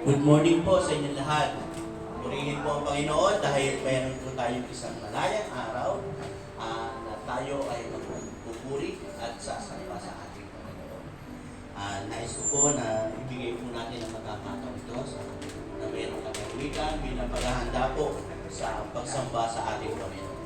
Good morning po sa inyo lahat. Purihin po ang Panginoon dahil mayroon po tayong isang malayang araw na tayo ay magpupuri at sasamba sa ating Panginoon. Nais ko po na ibigay po natin ang magkakataon ito na mayroong kagawikan bilang paghahanda po sa pagsamba sa ating Panginoon.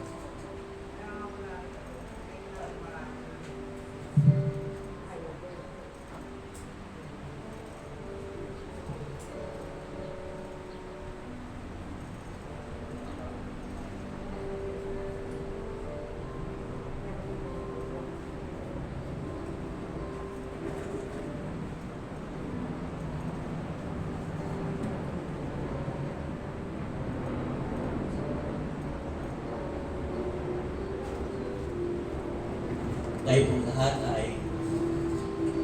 Tayo po lahat ay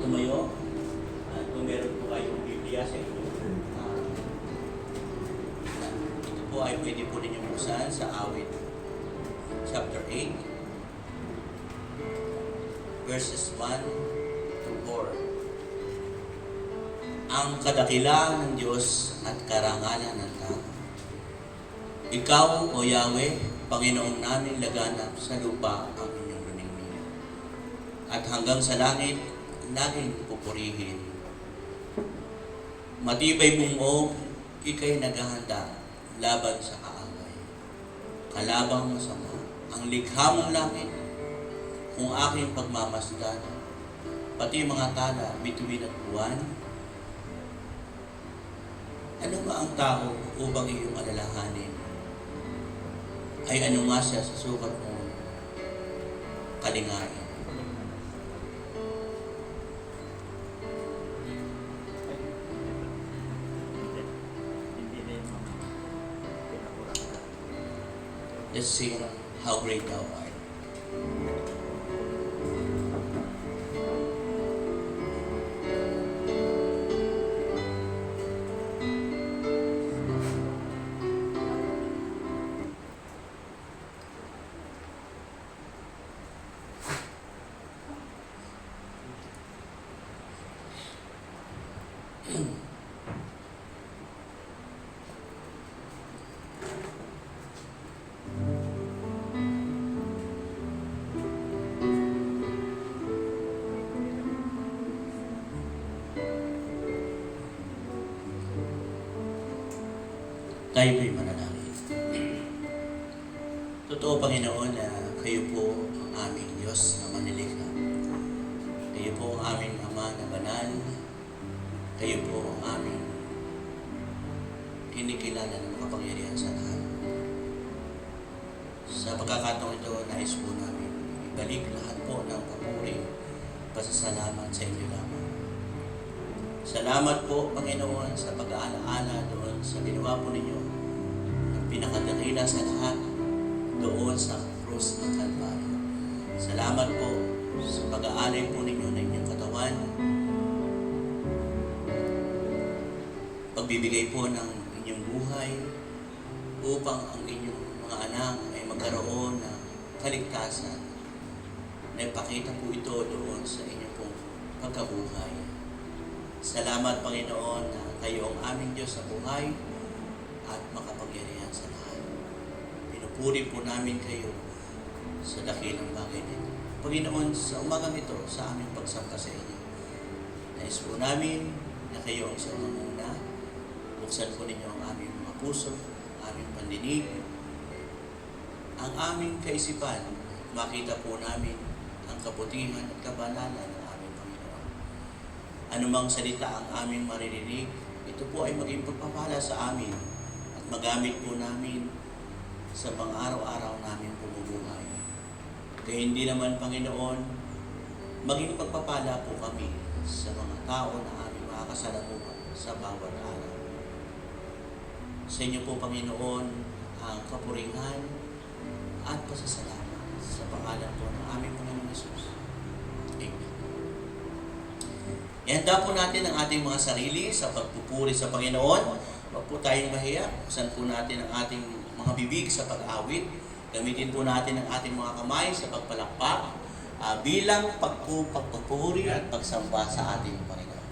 tumayo at kung meron po kayong Biblia sa inyo, ito po ay pwede po ninyong buksan sa Awit chapter 8 verses 1 to 4. Ang kadakilaan ng Diyos at karangalan ng tao. Ikaw, O Yahweh, Panginoong namin laganap sa lupa ang inyong luningning. At hanggang sa langit, laging pupurihin. Matibay bungog, ika'y naghahanda laban sa kaaway. Kalabang masama, ang likha mong langit, kung aking pagmamasdan, pati mga tala, bituin at buwan. Ano ba ang tao upang iyong alalahanin? Ay ano nga siya sa sukat mo kalingain? Let's sing How Great Thou Art. Tayo po'y manalangin. Totoo, Panginoon, na kayo po ang aming Diyos na manilikha. Kayo po ang aming Ama na banal. Kayo po ang aming kinikilala ng makapangyarihan sa lahat. Sa pagkakataong ito, nais po namin ibalik lahat po ng papuri, pasasalamat sa inyo lamang. Salamat po, Panginoon, sa pag-aalaala doon sa ginawa po ninyo ng pinakadakila sa lahat doon sa krus ng Kalbaryo. Salamat po sa pag-aalay po ninyo ng inyong katawan, pagbibigay po ng inyong buhay upang ang inyong mga anak ay magkaroon ng kaligtasan. Naipakita po ito doon sa inyong pong pagkabuhay. Salamat, Panginoon, na kayo ang aming Diyos sa buhay at makapangyarihan sa lahat. Pinupuri po namin kayo sa dakilang bagay nito. Panginoon, sa umagang ito, sa aming pagsamba sa inyo, nais po namin na kayo ang isang mamuna. Buksan po ninyo ang aming mga puso, aming pandinig, ang aming kaisipan. Makita po namin ang kabutihan at kabanalan ng aming Panginoon. Anumang salita ang aming maririnig, ito po ay maging pagpapala sa amin at magamit po namin sa pang-araw-araw namin pumubuhay. Kaya hindi naman, Panginoon, maging pagpapala po kami sa mga tao na aming makakasalamuhan sa bawat araw. Sa inyo po, Panginoon, ang kapurihan at pasasalamat sa pangalan po ng aming Panginoon Jesus. Amen. Ihanda po natin ang ating mga sarili sa pagpupuri sa Panginoon. Huwag po tayong mahiya. Buksan po natin ang ating mga bibig sa pag-awit. Gamitin po natin ang ating mga kamay sa pagpalakpak bilang pagpupuri at pagsamba sa ating Panginoon.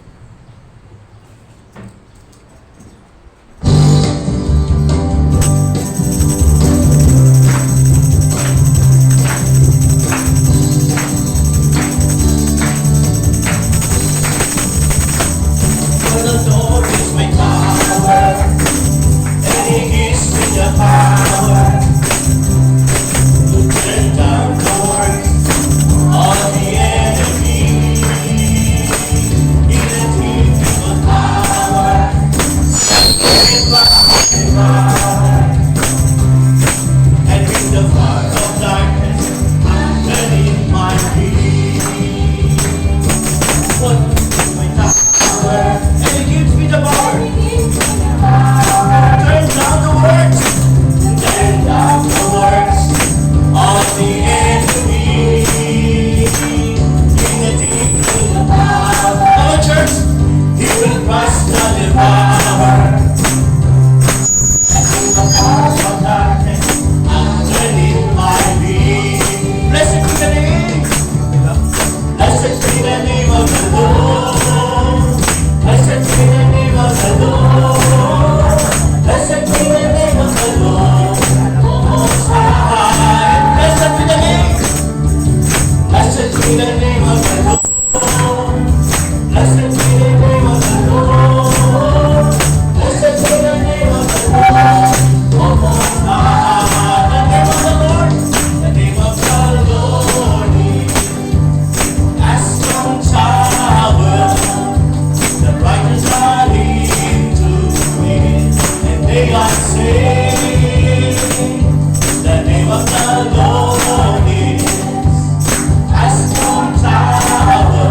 is my tower, and He gives me the power to turn down the works of the enemy. He that gives me the power, and with the fire of darkness, underneath my feet. What is my tower? And He gives me the power. Turn down the works. Turn down the works of the enemy. In the deep of the church, He will crush the devourer. And with the fire of darkness, underneath my feet. Blessed be the name. Blessed be the name of the Lord. Blessed be the name of the Lord. Blessed be the name of the Lord. Most high. Blessed be the name. Blessed be the name of the Lord. Blessed be the name of the Lord. Blessed be the name of the Lord. Most high. The name of the Lord. The name of the Lord is a strong tower. The righteous are into it, and they are saved. The name of the Lord is a strong tower.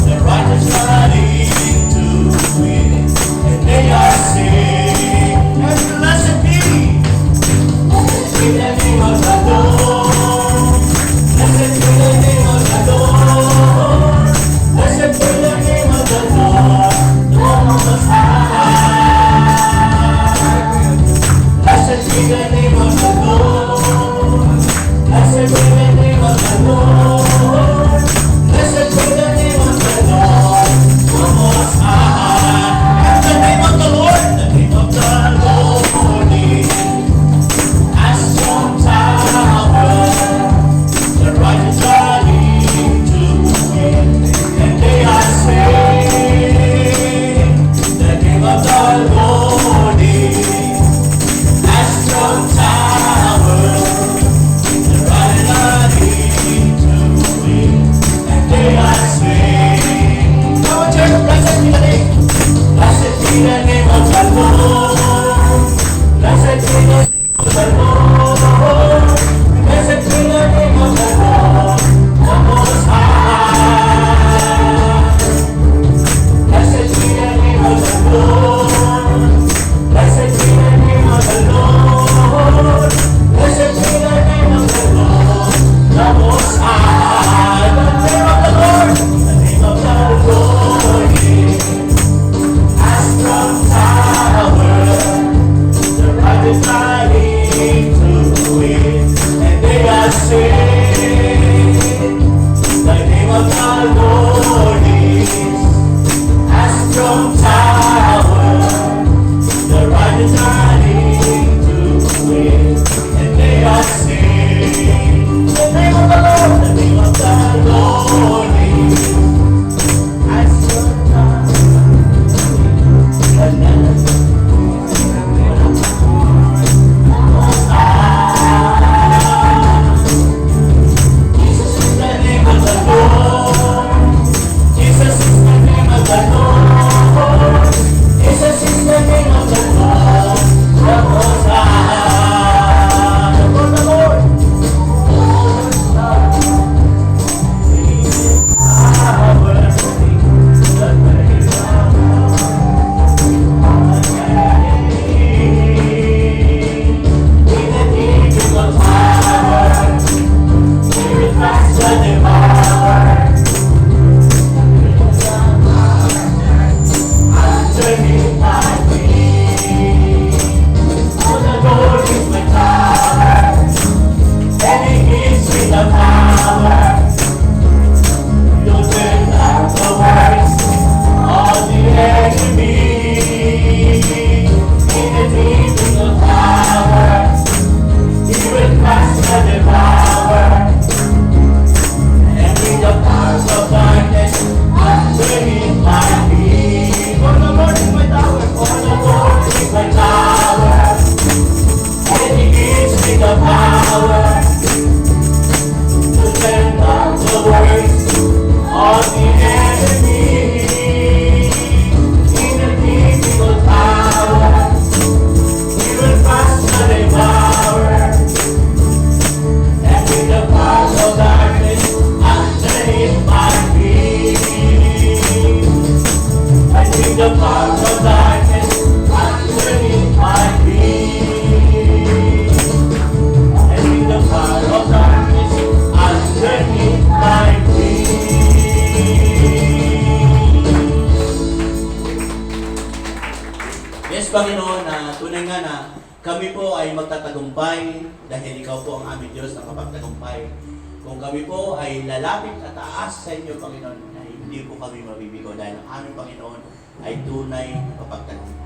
The righteous the clouds of darkness underneath my feet. I see the cloud of darkness underneath my feet. Yes, Panginoon, na tunay nga na kami po ay magtatagumpay dahil Ikaw po ang aming Diyos na kapagtagumpay. Kung kami po ay lalapit at taas sa inyo, Panginoon, na hindi po kami mabibigo dahil ang aming Panginoon ay tunay na kapagtagumpay.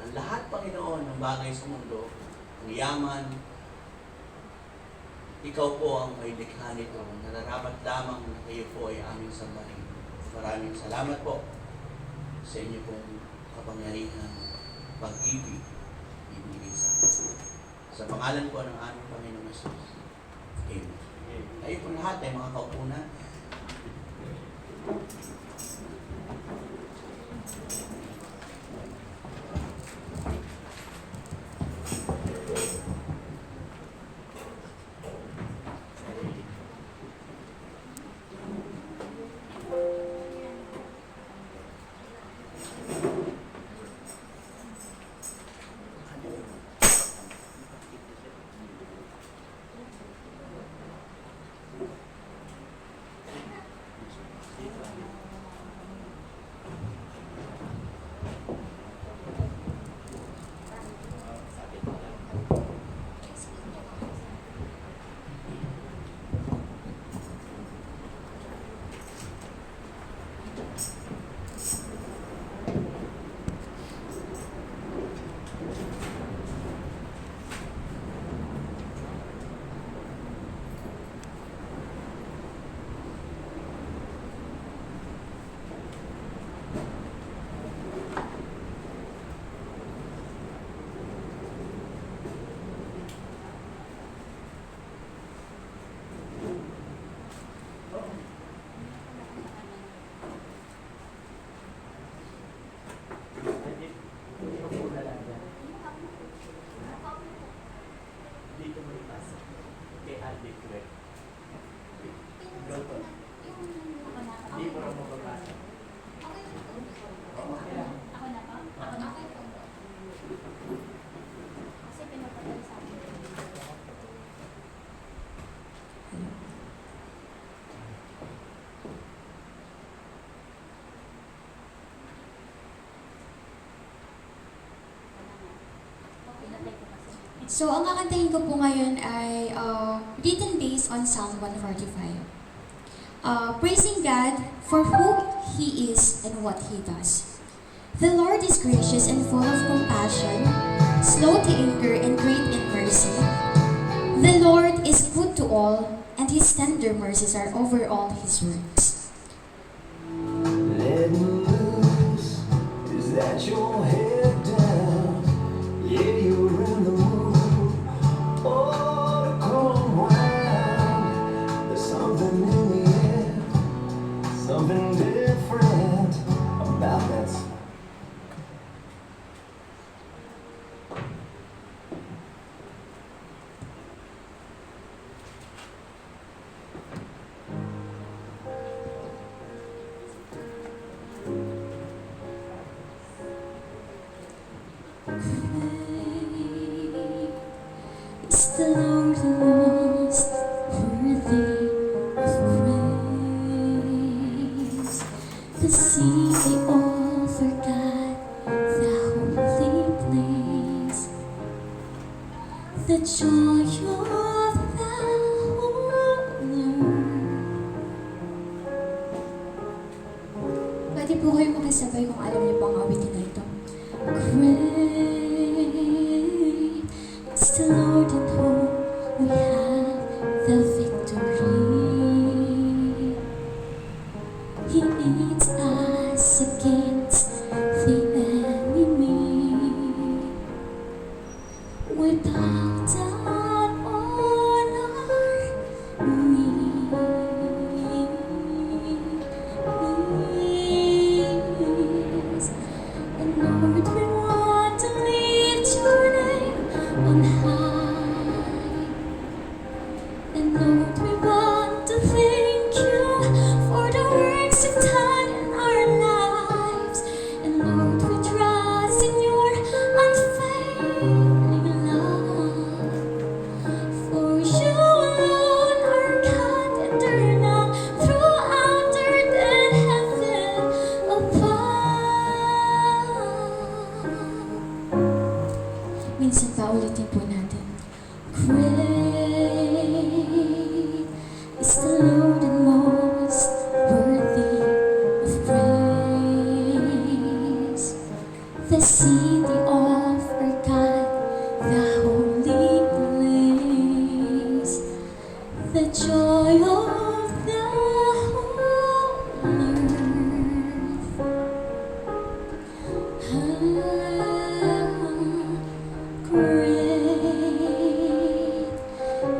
Ang lahat, Panginoon, ng bagay sa mundo, ang yaman, ikaw po ang may likha nito. Nararapat lamang na kayo po ay aming sambahin. Maraming salamat po sa inyo pong kapangyarihan, pag-ibig, ibigay sa amin. Sa pangalan po ng aming Panginoon Jesus. Amen. Kayo po lahat ay mga kaupunan. Dito mo ipasok. Kay Aldi Craig. Hindi mo rin mababasa. Okay lang. Ako na ba? Ako na po. Kasi pinapadala sa akin. So, ang kakantahin ko po ngayon ay written based on Psalm 145. Praising God for who He is and what He does. The Lord is gracious and full of compassion, slow to anger and great in mercy. The Lord is good to all, and His tender mercies are over all His works. Let me loose. Is that your head down? Yeah, you're in the mood. Oh, to come around. There's something in the air, something different about that song. Is the Lord the most worthy of praise? The sea, the all forgot the holy place. The joy of the whole Pwede po kayo makisabay kung alam niyo pang awitin na ito. Great is the Lord in whom we have the victory. He leads us against the enemy. We bow down on our knees. And Lord, we want to lift your name on high. And Lord, we want to thank you for the works you've done in our lives. And Lord, we trust in your unfailing love. For you alone are God eternal throughout earth and heaven above. Minsan pa ulitin po natin. Great is the Lord and most worthy of praise. The sea, the all Great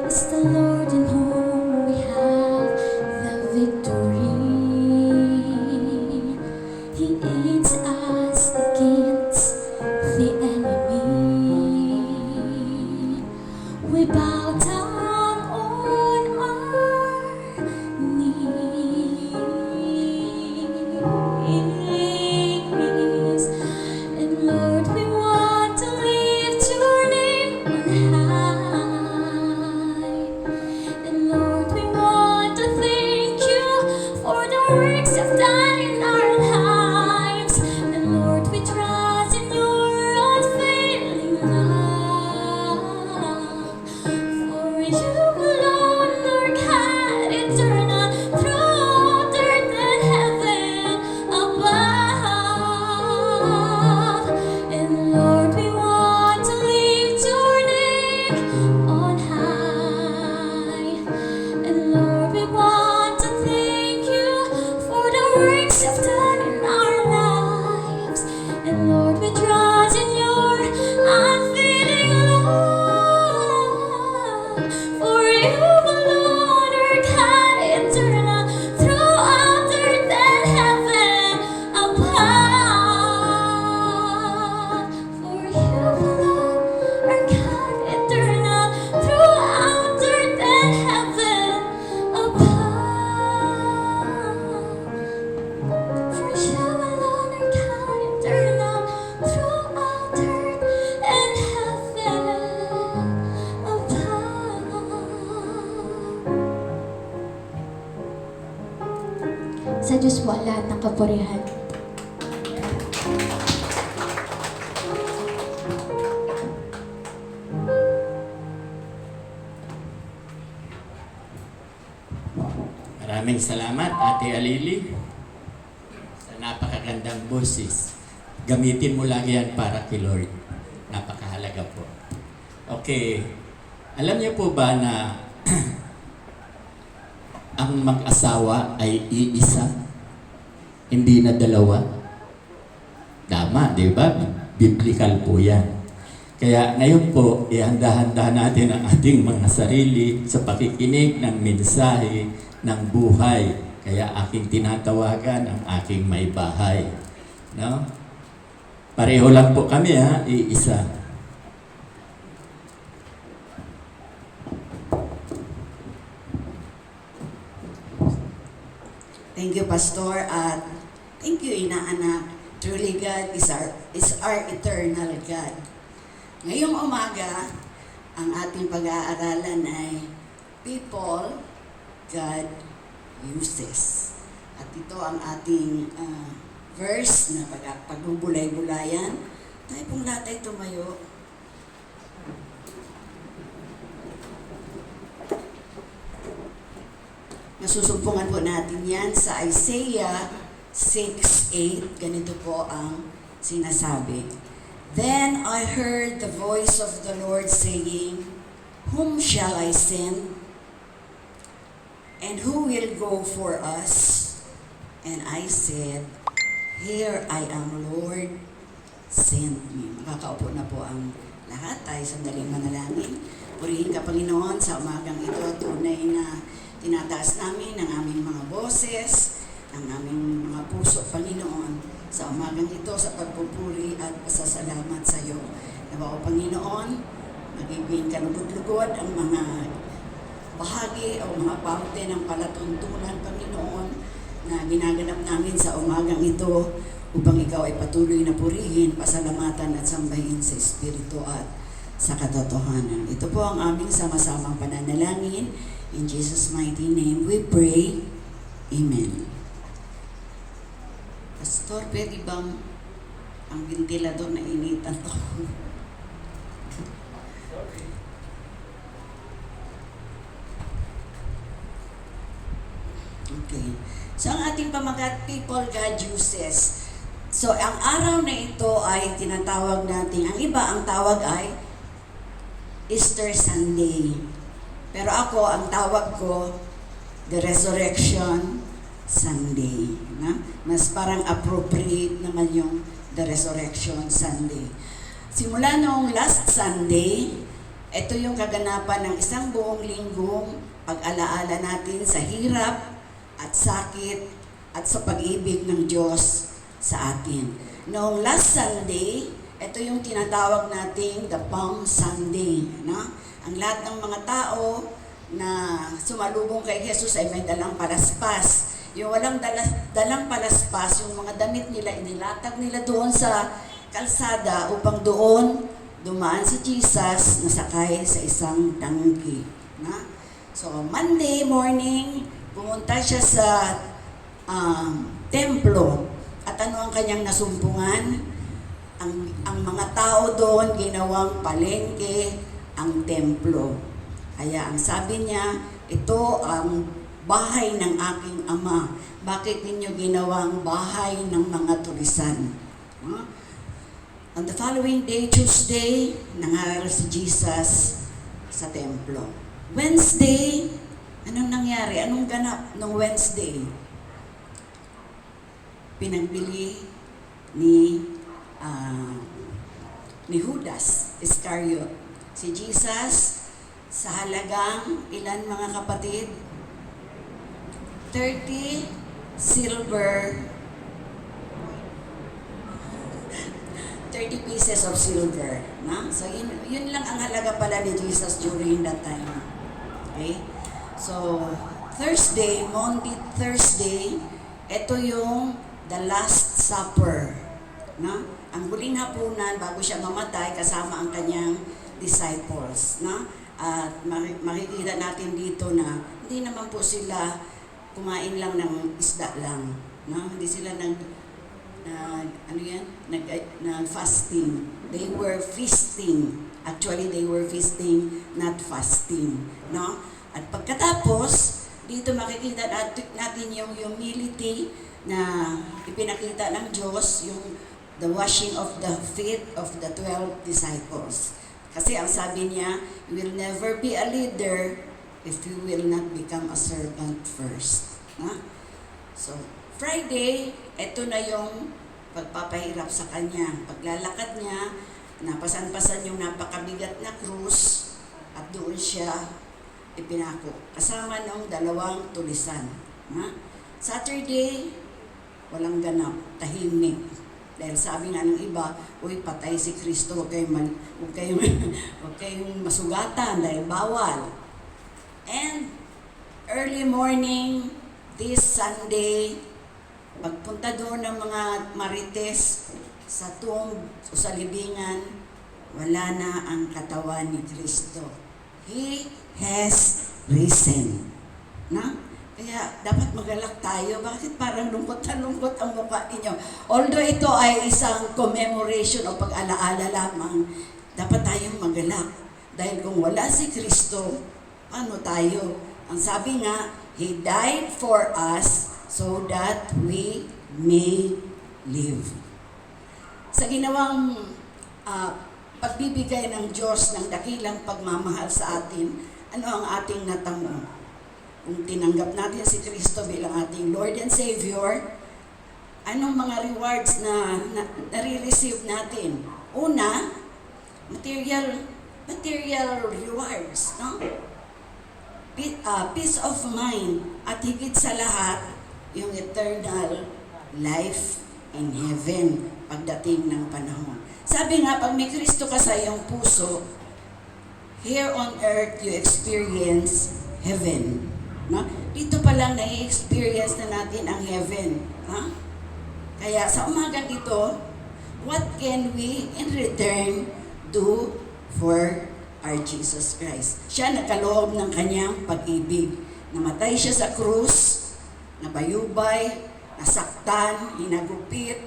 is the Lord in whom we have the victory. He aids us against the enemy. We bow down on our knees, and Lord, we want to lift your name on high. And Lord, we want to thank you for the works you've done in our lives. And Lord, we trust in your unfailing love. For you alone, Lord God, eternal, through earth and heaven above. And Lord, we want to lift your name on high. And Lord, we want to thank you for the works you've done in our lives. And Lord, we trust in your unfailing love. For you alone are God eternal, throughout earth and heaven above. For you alone are God eternal, throughout earth and heaven above. For you alone are God eternal, throughout earth and heaven above. Sa Diyos po ang lahat ng kapurihan. Maraming salamat, Ate Alili, sa napakagandang boses. Gamitin mo lagi yan para kay Lord. Napakahalaga po. Okay, alam niyo po ba na ang mag-asawa ay iisa, hindi na dalawa? Tama, di ba? Biblical po yan. Kaya ngayon po, ihanda-handa natin ang ating mga sarili sa pakikinig ng mensahe ng buhay. Kaya aking tinatawagan ang aking may bahay. No? Pareho lang po kami, ha? Iisa. Thank you, Pastor, at thank you, Inaanak. Truly, God is our eternal God. Ngayong umaga, ang ating pag-aaralan ay People God Uses. At ito ang ating verse na pagbubulay-bulayan. Tayo pong lahat ay tumayo. Nasusumpungan po natin yan sa Isaiah 6:8. Ganito po ang sinasabi. Then I heard the voice of the Lord saying, Whom shall I send? And who will go for us? And I said, Here I am, Lord, send me. Makakaupo na po ang lahat. Tayo sandaling manalangin. Purihin ka, Panginoon, sa umagang ito. Tunay na tinataas namin ang aming mga boses, ang aming mga puso, Panginoon, sa umagang ito sa pagpupuri at pasasalamat sa iyo. Nawa ko, Panginoon, magiging kalugod-lugod ang mga bahagi o mga parte ng palatuntunan, Panginoon, na ginaganap namin sa umagang ito upang ikaw ay patuloy na purihin, pasalamatan at sambahin sa Espiritu at sa katotohanan. Ito po ang aming sama-samang pananalangin. In Jesus' mighty name we pray. Amen. Pastor, pwede bang ang ventilador na initan ko? Okay. So, ang ating pamagat, People God Uses. So, ang araw na ito ay tinatawag natin, ang iba ang tawag ay Easter Sunday. Pero ako, ang tawag ko, the Resurrection Sunday. Na? Mas parang appropriate naman yung the Resurrection Sunday. Simula noong last Sunday, ito yung kaganapan ng isang buong linggong pag-alaala natin sa hirap at sakit at sa pag-ibig ng Diyos sa atin. Noong last Sunday, ito yung tinatawag nating the Palm Sunday. No? Ang lahat ng mga tao na sumalubong kay Jesus ay may dalang palaspas. Yung walang dalang palaspas, yung mga damit nila, inilatag nila doon sa kalsada upang doon dumaan si Jesus na sakay sa isang tangki. Na? So, Monday morning, pumunta siya sa templo. At ano ang kanyang nasumpungan? Ang mga tao doon ginawang palengke ang templo. Kaya ang sabi niya, ito ang bahay ng aking ama. Bakit ninyo ginawang bahay ng mga tulisan? On the following day, Tuesday, nangaral si Jesus sa templo. Wednesday, anong nangyari? Anong ganap ng Wednesday? Pinagbili ni Judas Iscariot si Jesus sa halagang ilan mga kapatid? 30 silver 30 pieces of silver, na? So yun lang ang halaga pala ni Jesus during that time. Okay? So Thursday, Monday, Thursday, ito yung the Last Supper, na? Ang huling hapunan bago siya mamatay kasama ang kanyang disciples, na? At makikita natin dito na hindi naman po sila kumain lang ng isda lang, no? Hindi sila nag-fasting. They were feasting. Actually, they were feasting, not fasting, no? At pagkatapos, dito makikita natin yung humility na ipinakita ng Diyos, yung the washing of the feet of the 12 disciples. Kasi ang sabi niya, you will never be a leader if you will not become a servant first. Na? So, Friday, ito na yung pagpapahirap sa kanya. Paglalakad niya, napasan-pasan yung napakabigat na krus at doon siya ipinako. Kasama ng 2 tulisan. Na? Saturday, walang ganap, tahimik. Dahil sabi nga ng iba, uy, patay si Kristo, huwag kayong masugatan dahil bawal. And early morning, this Sunday, pagpunta doon ng mga marites sa tomb o sa libingan, wala na ang katawan ni Kristo. He has risen. Na? Kaya dapat magalak tayo. Bakit parang lungkot na lungkot ang mukha ninyo? Although ito ay isang commemoration o pag-alaala lamang, dapat tayong magalak. Dahil kung wala si Kristo, ano tayo? Ang sabi nga, He died for us so that we may live. Sa ginawang pagbibigay ng Diyos ng dakilang pagmamahal sa atin, ano ang ating natamo? Kung tinanggap natin si Kristo bilang ating Lord and Savior, anong mga rewards na nare-receive natin? Una, material rewards, no? Peace of mind, at higit sa lahat, yung eternal life in heaven pagdating ng panahon. Sabi nga, pag may Kristo ka sa iyong puso, here on earth you experience heaven. No? Dito pa lang na-experience na natin ang heaven. Ha? Kaya sa umaga dito, what can we in return do for our Jesus Christ? Siya nagkaloob ng kanyang pag-ibig. Namatay siya sa krus, nabayubay, nasaktan, hinagupit,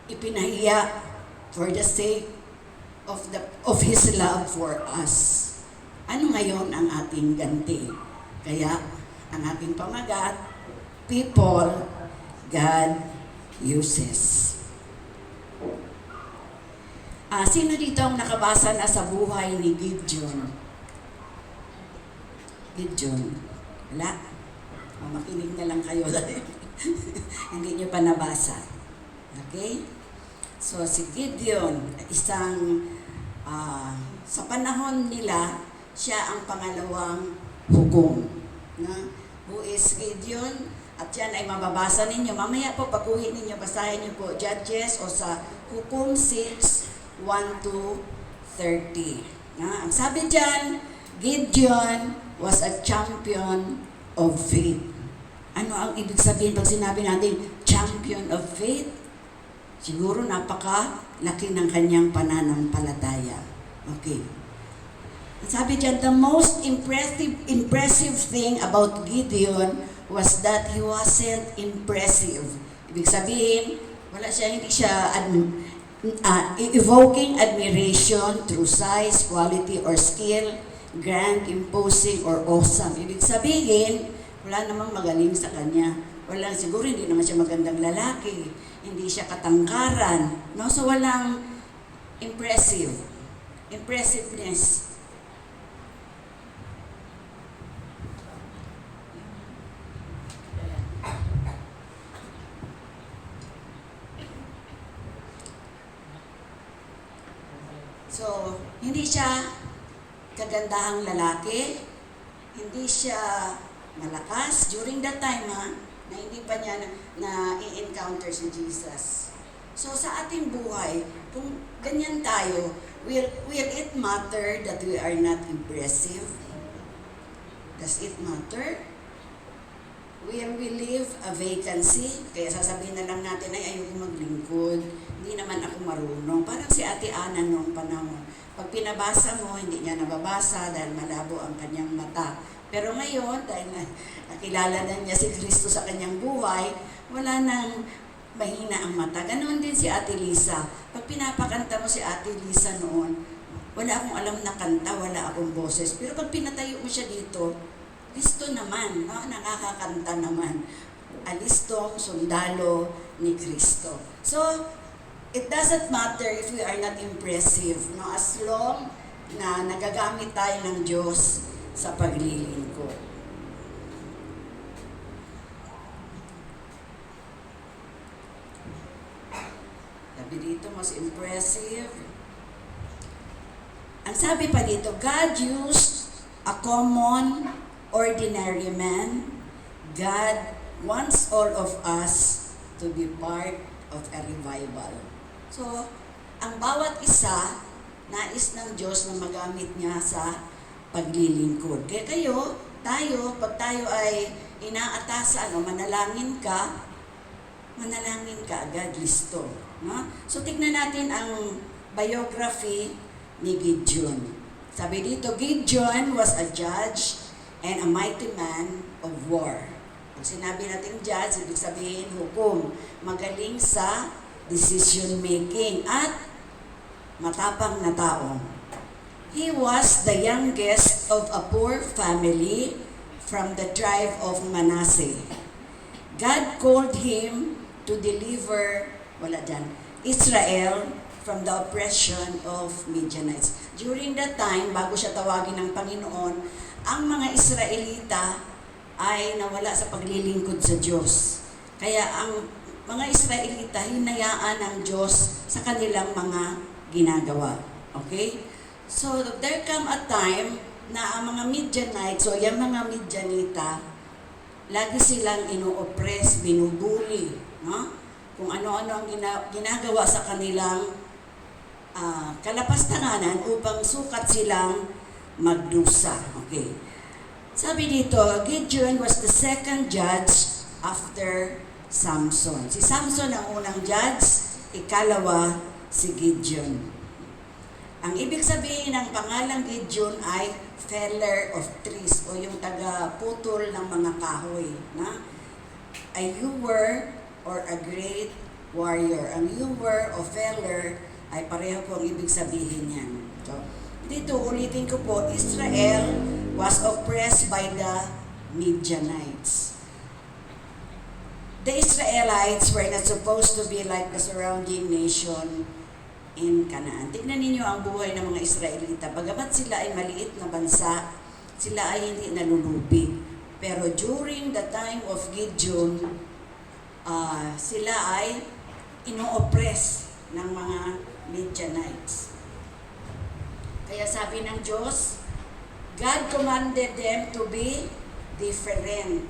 ipinahiya for the sake of His love for us. Ano ngayon ang ating ganti? Kaya, ang ating pamagat, people God uses. Sino dito ang nakabasa na sa buhay ni Gideon? Gideon. Wala? Makinig na lang kayo. Hindi nyo pa nabasa. Okay? So si Gideon, isang sa panahon nila, siya ang pangalawang hukom. Na? Who is Gideon? At yan ay mababasa ninyo. Mamaya po, pag-uwi ninyo, basahin niyo po Judges o sa Hukom 6, 1 to 30. Ang sabi dyan, Gideon was a champion of faith. Ano ang ibig sabihin pag sinabi natin champion of faith? Siguro napaka-laki ng kanyang pananampalataya. Okay. Sabi dyan, the most impressive thing about Gideon was that he wasn't impressive. Ibig sabihin, hindi siya evoking admiration through size, quality, or skill, grand, imposing, or awesome. Ibig sabihin, wala namang magaling sa kanya. Siguro hindi naman siya magandang lalaki. Hindi siya katangkaran. No? So walang impressiveness. So, hindi siya kagandahang lalaki, hindi siya malakas during that time na hindi pa niya na i-encounter si Jesus. So, sa ating buhay, kung ganyan tayo, will it matter that we are not impressive? Does it matter? Will we leave a vacancy? Kaya sasabihin na lang natin, ay ayoko maglingkod, hindi naman ako marunong. Parang si Ate Ana noong panahon. Pag pinabasa mo, hindi niya nababasa dahil malabo ang kanyang mata. Pero ngayon, dahil nakilala na niya si Kristo sa kanyang buhay, wala nang mahina ang mata. Ganoon din si Ate Lisa. Pag pinapakanta mo si Ate Lisa noon, wala akong alam na kanta, wala akong boses. Pero pag pinatayo mo siya dito, listo naman, no? Nakakakanta naman. Alistong sundalo ni Kristo. So, it doesn't matter if we are not impressive, no? As long na nagagamit tayo ng Diyos sa paglilingkod. Sabi dito, mas impressive. Ang sabi pa dito, God used a common, ordinary man. God wants all of us to be part of a revival. So, ang bawat isa, nais ng Diyos na magamit niya sa paglilingkod. Kaya pag tayo ay inaatasan o manalangin ka agad, listo. No? So, tignan natin ang biography ni Gideon. Sabi dito, Gideon was a judge and a mighty man of war. Pag sinabi natin judge, ibig sabihin hukom. Magaling sa decision making at matapang na tao. He was the youngest of a poor family from the tribe of Manasseh. God called him to deliver Israel from the oppression of Midianites. During that time, bago siya tawagin ng Panginoon, ang mga Israelita ay nawala sa paglilingkod sa Diyos. Kaya ang mga Israelita, hinayaan ng Diyos sa kanilang mga ginagawa. Okay? So, there come a time na ang mga Midianites, o yung mga Midianita, lagi silang ino-oppress, binubuli, no? Kung ano-ano ang ginagawa sa kanilang kalapastanganan upang sukat silang magdusa. Okay. Sabi dito, Gideon was the second judge after Samson. Si Samson ang unang judge, ikalawa si Gideon. Ang ibig sabihin ng pangalang Gideon ay feller of trees o yung taga-putol ng mga kahoy. Na? A hewer or a great warrior. Ang hewer o feller ay pareho po ang ibig sabihin niyan. So, dito, ulitin ko po, Israel was oppressed by the Midianites. The Israelites were not supposed to be like the surrounding nation in Canaan. Tignan ninyo ang buhay ng mga Israelita. Bagamat sila ay maliit na bansa, sila ay hindi nalulubi. Pero during the time of Gideon, sila ay ino-oppress. ng mga Midianites. Kaya sabi ng Diyos, God commanded them to be different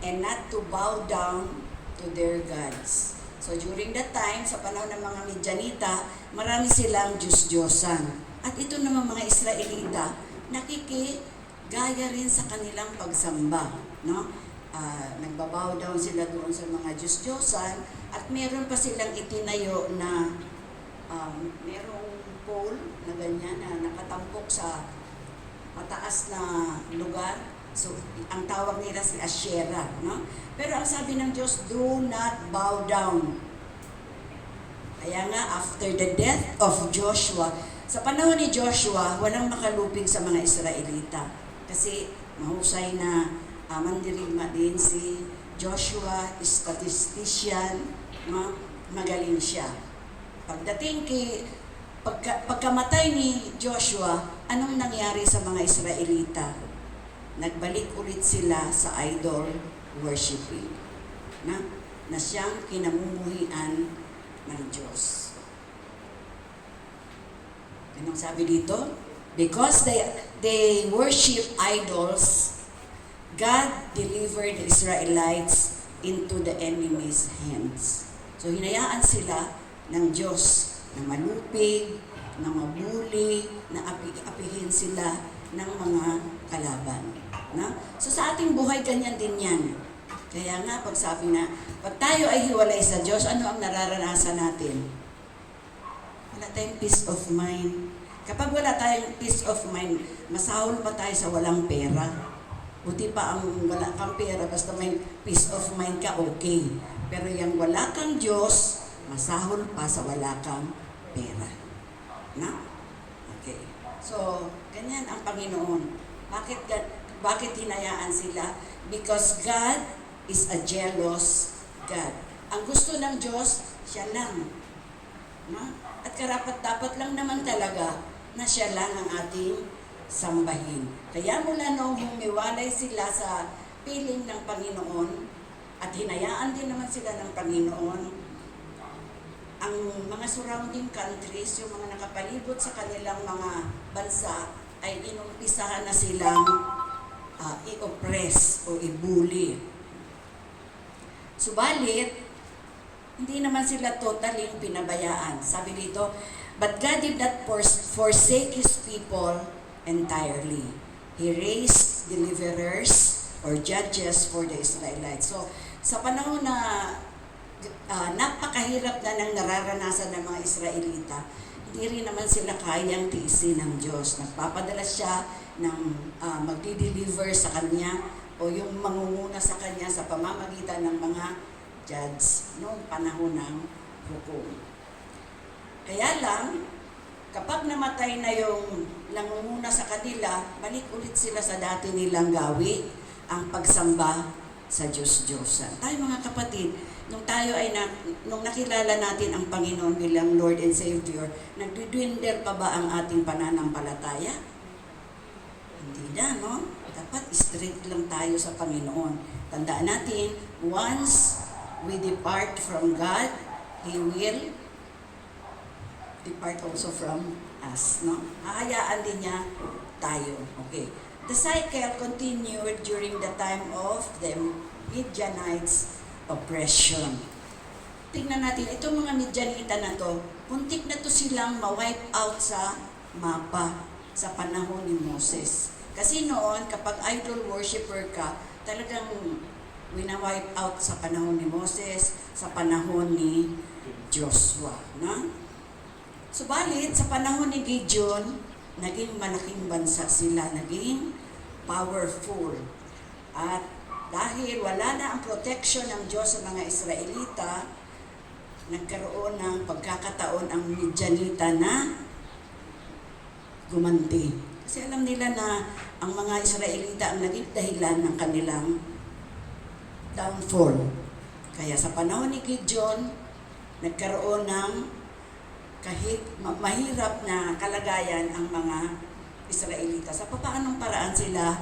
and not to bow down to their gods. So during that time, sa panahon ng mga Midianita, marami silang Diyos-Diyosan. At ito naman mga Israelita, nakikigaya rin sa kanilang pagsamba. No? Nagbabow down sila doon sa mga Diyos-Diyosan at meron pa silang itinayo na merong pole na ganyan na nakatampok sa mataas na lugar. So, ang tawag nila si Asherah, no? Pero ang sabi ng Diyos, do not bow down. Kaya nga, after the death of Joshua, sa panahon ni Joshua, walang makalupig sa mga Israelita. Kasi mahusay na mandirigma din si Joshua, statistician, no? Magaling siya. Pagdating pagkamatay ni Joshua, anong nangyari sa mga Israelita? Nagbalik ulit sila sa idol worshiping na siyang kinamumuhian ng Diyos. Anong sabi dito? Because they worship idols, God delivered the Israelites into the enemy's hands. So hinayaan sila ng Diyos na malupig, na mabuli, na apihin sila ng mga kalaban. Na? So sa ating buhay, ganyan din yan. Kaya nga, pag sabi na, pag tayo ay hiwalay sa Diyos, ano ang nararanasan natin? Wala tayong peace of mind. Kapag wala tayong peace of mind, masahol pa tayo sa walang pera. Buti pa ang wala kang pera, basta may peace of mind ka, okay. Pero yung wala kang Diyos, masahol pa sa wala kang pera. Na? Okay. So, ganyan ang Panginoon. Bakit hinayaan sila? Because God is a jealous God. Ang gusto ng Diyos, siya lang. Na? At karapat-dapat lang naman talaga na siya lang ang ating sambahin. Kaya mula noong humiwalay sila sa piling ng Panginoon at hinayaan din naman sila ng Panginoon, ang mga surrounding countries, yung mga nakapalibot sa kanilang mga bansa, ay inumpisahan na silang i-oppress o i-bully. Subalit, hindi naman sila totally pinabayaan. Sabi dito, but God did not forsake His people entirely. He raised deliverers or judges for the Israelites. So, sa panahon na napakahirap na ng nararanasan ng mga Israelita, hindi rin naman sila kayang tiisin ng Diyos. Nagpapadala siya ng magdi-deliver sa Kanya o yung mangunguna sa Kanya sa pamamagitan ng mga judge noong panahon ng hukom. Kaya lang, kapag namatay na yung nangunguna sa kanila, balik ulit sila sa dati nilang gawi, ang pagsamba sa Diyos-Diyosan. Tayo mga kapatid, nung nakilala natin ang Panginoon bilang Lord and Savior, nagdidwinder pa ba ang ating pananampalataya? Hindi na, no? Dapat straight lang tayo sa Panginoon. Tandaan natin, once we depart from God, He will depart also from us, no? Hahayaan din niya tayo. Okay. The cycle continued during the time of the Midianites' oppression. Tingnan natin, itong mga Midianita na to, muntik na to silang ma-wipe out sa mapa sa panahon ni Moses. Kasi noon, kapag idol worshiper ka, talagang wina-wipe out sa panahon ni Moses, sa panahon ni Joshua. Na? Subalit, sa panahon ni Gideon, naging malaking bansa sila, naging powerful. At dahil wala na ang protection ng Diyos sa mga Israelita, nagkaroon ng pagkakataon ang Midianita na gumanti. Kasi alam nila na ang mga Israelita ang naging dahilan ng kanilang downfall. Kaya sa panahon ni Gideon, nagkaroon ng kahit mahirap na kalagayan ang mga Israelita. Sa paanong paraan sila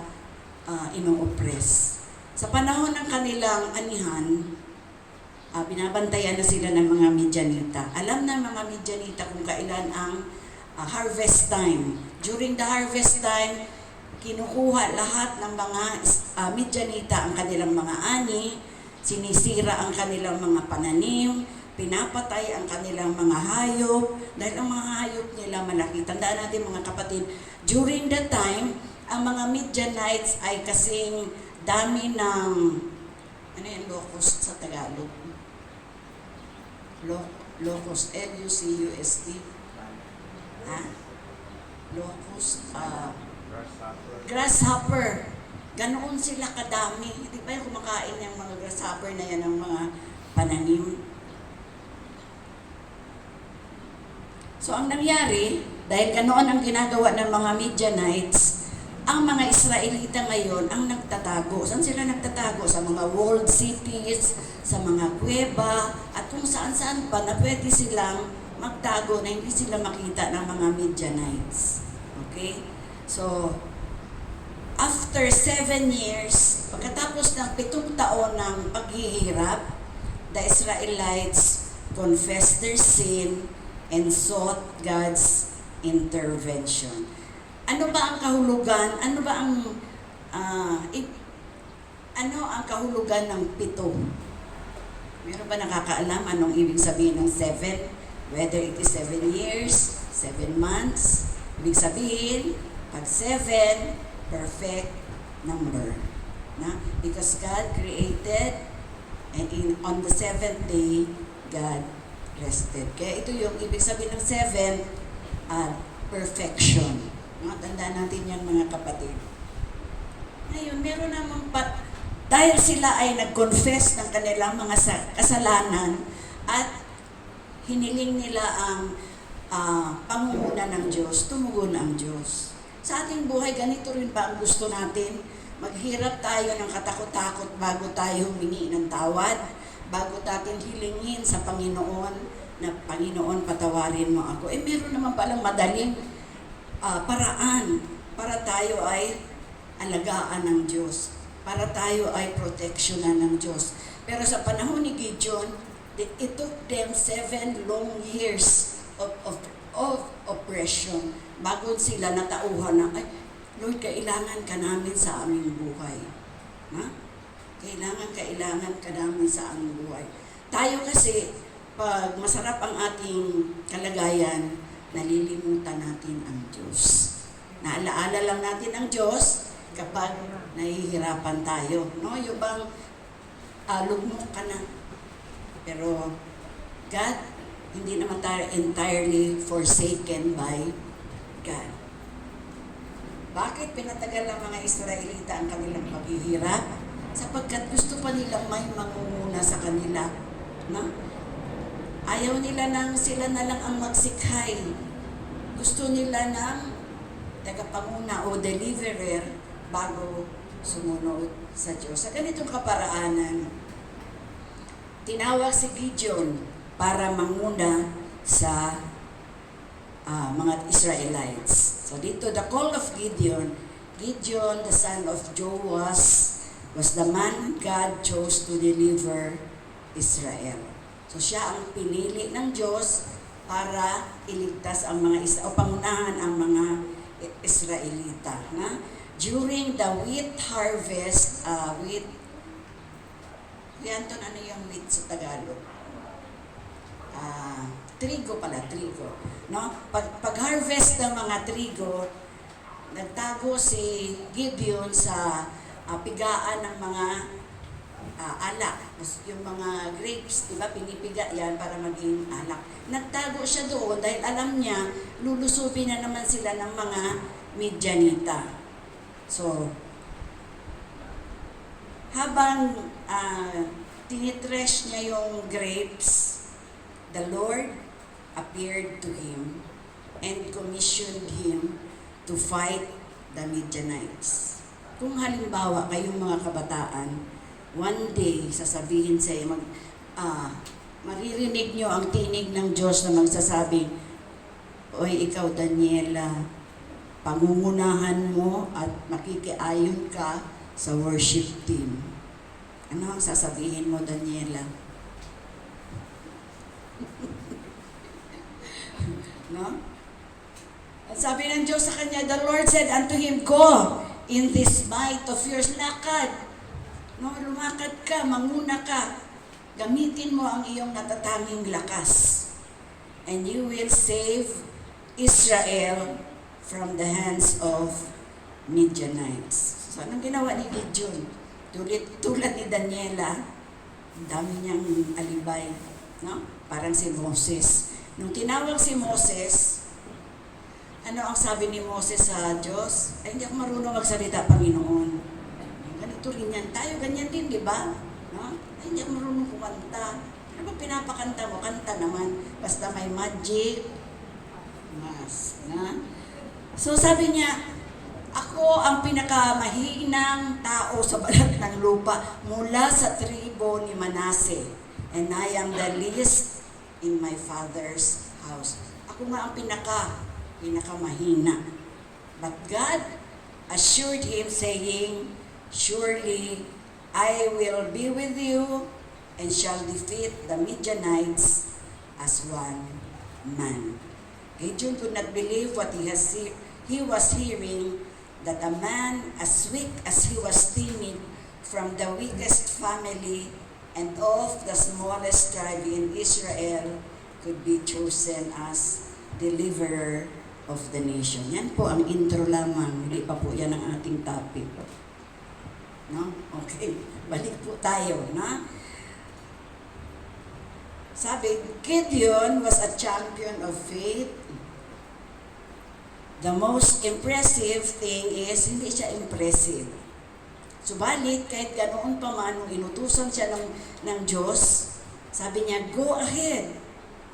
ino-oppress. Sa panahon ng kanilang anihan, binabantayan na sila ng mga Midianita. Alam na mga Midianita kung kailan ang harvest time. During the harvest time, kinukuha lahat ng mga Midianita ang kanilang mga ani, sinisira ang kanilang mga pananim, pinapatay ang kanilang mga hayop, dahil ang mga hayop nila malaki. Tandaan natin mga kapatid, during the time, ang mga Midianites ay kasing dami ng, ano yan, locust sa Tagalog? Locust, L-U-C-U-S-T. Ha? Locust, grasshopper. Ganoon sila kadami. Hindi ba yung kumakain ng mga grasshopper na yan ng mga pananim? So ang nangyari, dahil ganoon ang ginagawa ng mga Midianites, ang mga Israelita ngayon ang nagtatago. Saan sila nagtatago? Sa mga walled cities, sa mga kuweba, at kung saan-saan pa na pwede silang magtago na hindi sila makita ng mga Midianites. Okay? So, after 7 years, pagkatapos ng 7 taon ng paghihirap, the Israelites confessed their sin and sought God's intervention. Ano ba ang kahulugan? Ano ba ang ano ang kahulugan ng 7? Meron ba nakakaalam anong ibig sabihin ng 7? Whether it is 7 years, 7 months, ibig sabihin, pag 7, perfect number. Na? Because God created and on the 7th day, God rested. Kaya ito yung ibig sabihin ng 7, perfection. No? Tandaan natin yan mga kapatid. Ngayon, meron namang dahil sila ay nag-confess ng kanilang mga kasalanan at hiniling nila ang pangunguna ng Diyos, tumugon ang Diyos. Sa ating buhay, ganito rin ba ang gusto natin? Maghirap tayo ng katakot-takot bago tayo humingi ng tawad, bago natin hilingin sa Panginoon na, Panginoon, patawarin mo ako. Meron naman palang madaling paraan para tayo ay alagaan ng Diyos, para tayo ay proteksyonan ng Diyos. Pero sa panahon ni Gideon, it took them 7 long years of oppression bago sila natauhan na, ay, Lord, kailangan ka namin sa aming buhay. Ha? Kailangan ka namin sa aming buhay. Tayo kasi, pag masarap ang ating kalagayan, nalilimutan natin ang Diyos. Naalaala lang natin ang Diyos kapag nahihirapan tayo. No? Yung bang lugmok ka na. Pero God, hindi naman tayo entirely forsaken by God. Bakit pinatagal ng mga Israelita ang kanilang paghihirap? Sapagkat gusto pa nilang may mangunguna sa kanila. No? Ayaw nila nang sila na lang ang magsikhay. Gusto nila ng tagapanguna o deliverer bago sumunod sa Diyos. Sa ganitong kaparaanan, tinawag si Gideon para manguna sa mga Israelites. So dito, the call of Gideon, Gideon, the son of Joash, was the man God chose to deliver Israel. So siya ang pinili ng Diyos para iligtas ang mga o pangunahan ang mga Israelita. Na? During the wheat harvest, Anton, ano yung wheat sa Tagalog? Trigo pala, trigo. No? Pag-harvest ng mga trigo, nagtago si Gideon sa pigaan ng mga alak. Yung mga grapes, di ba, pinipiga yan para maging alak. Nagtago siya doon dahil alam niya, lulusubin na naman sila ng mga Midianita. So, habang tinitrash niya yung grapes, the Lord appeared to him and commissioned him to fight the Midianites. Kung halimbawa kayong mga kabataan, one day sasabihin sa iyo, maririnig nyo ang tinig ng Diyos na magsasabi, "Oy, ikaw Daniela, pangungunahan mo at makikiayon ka sa worship team." Ano ang sasabihin mo, Daniela? No? At sabi ng Diyos sa kanya, the Lord said unto him, go in this might of yours. Lakad. No, lumakad ka, manguna ka. Gamitin mo ang iyong natatanging lakas. And you will save Israel from the hands of Midianites. So, anong ginawa ni Gideon? Tulad ni Daniela, ang dami niyang alibay. No? Parang si Moses. Nung tinawag si Moses, ano ang sabi ni Moses sa Diyos? Ay, hindi ako marunong magsalita, Panginoon. Ganito rin yan. Tayo ganyan din, di ba? No? Ay, hindi ako marunong kumanta. Ano ba pinapakanta mo? Kanta naman. Basta may magic. Mas. Na? So sabi niya, ako ang pinakamahinang tao sa balat ng lupa mula sa tribo ni Manase. And I am the least in my father's house. Ako nga ang pinakamahina. But God assured him saying, surely I will be with you and shall defeat the Midianites as one man. Gideon could not believe what he was hearing, that a man as weak as he was timid, from the weakest family and of the smallest tribe in Israel, could be chosen as deliverer of the nation. Yan po ang intro lamang, hindi pa po yan ang ating topic. No? Okay, balik po tayo, na? Sabi, Gideon was a champion of faith. The most impressive thing is, hindi siya impressive. Subalit, kahit ganoon pa man, nung inutusan siya ng Diyos, sabi niya, go ahead,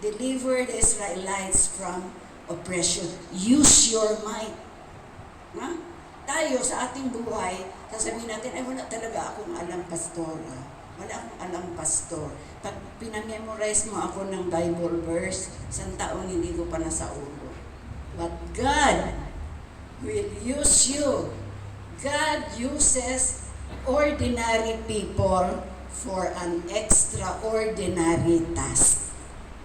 deliver the Israelites from oppression. Use your might. Ha? Tayo sa ating buhay, sasabihin natin, ay wala talaga akong alam, pastor. Wala akong alam, pastor. Pag pinamemorize mo ako ng Bible verse, isang taon hindi ko pa nasa ulo. But God will use you. God uses ordinary people for an extraordinary task.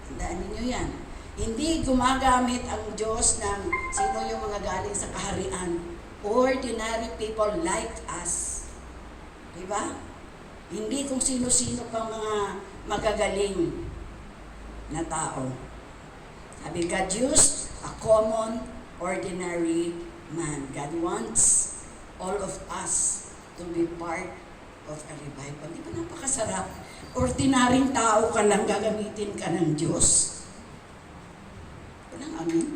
Tandaan niyo yan. Hindi gumagamit ang Diyos ng sino yung mga galing sa kaharian. Ordinary people like us. Diba? Hindi kung sino-sino pang mga magagaling na tao. Sabi, God used a common, ordinary man. God wants all of us to be part of a revival. Di ba napakasarap? Ordinaryong tao ka lang, gagamitin ka ng Diyos. Walang amin.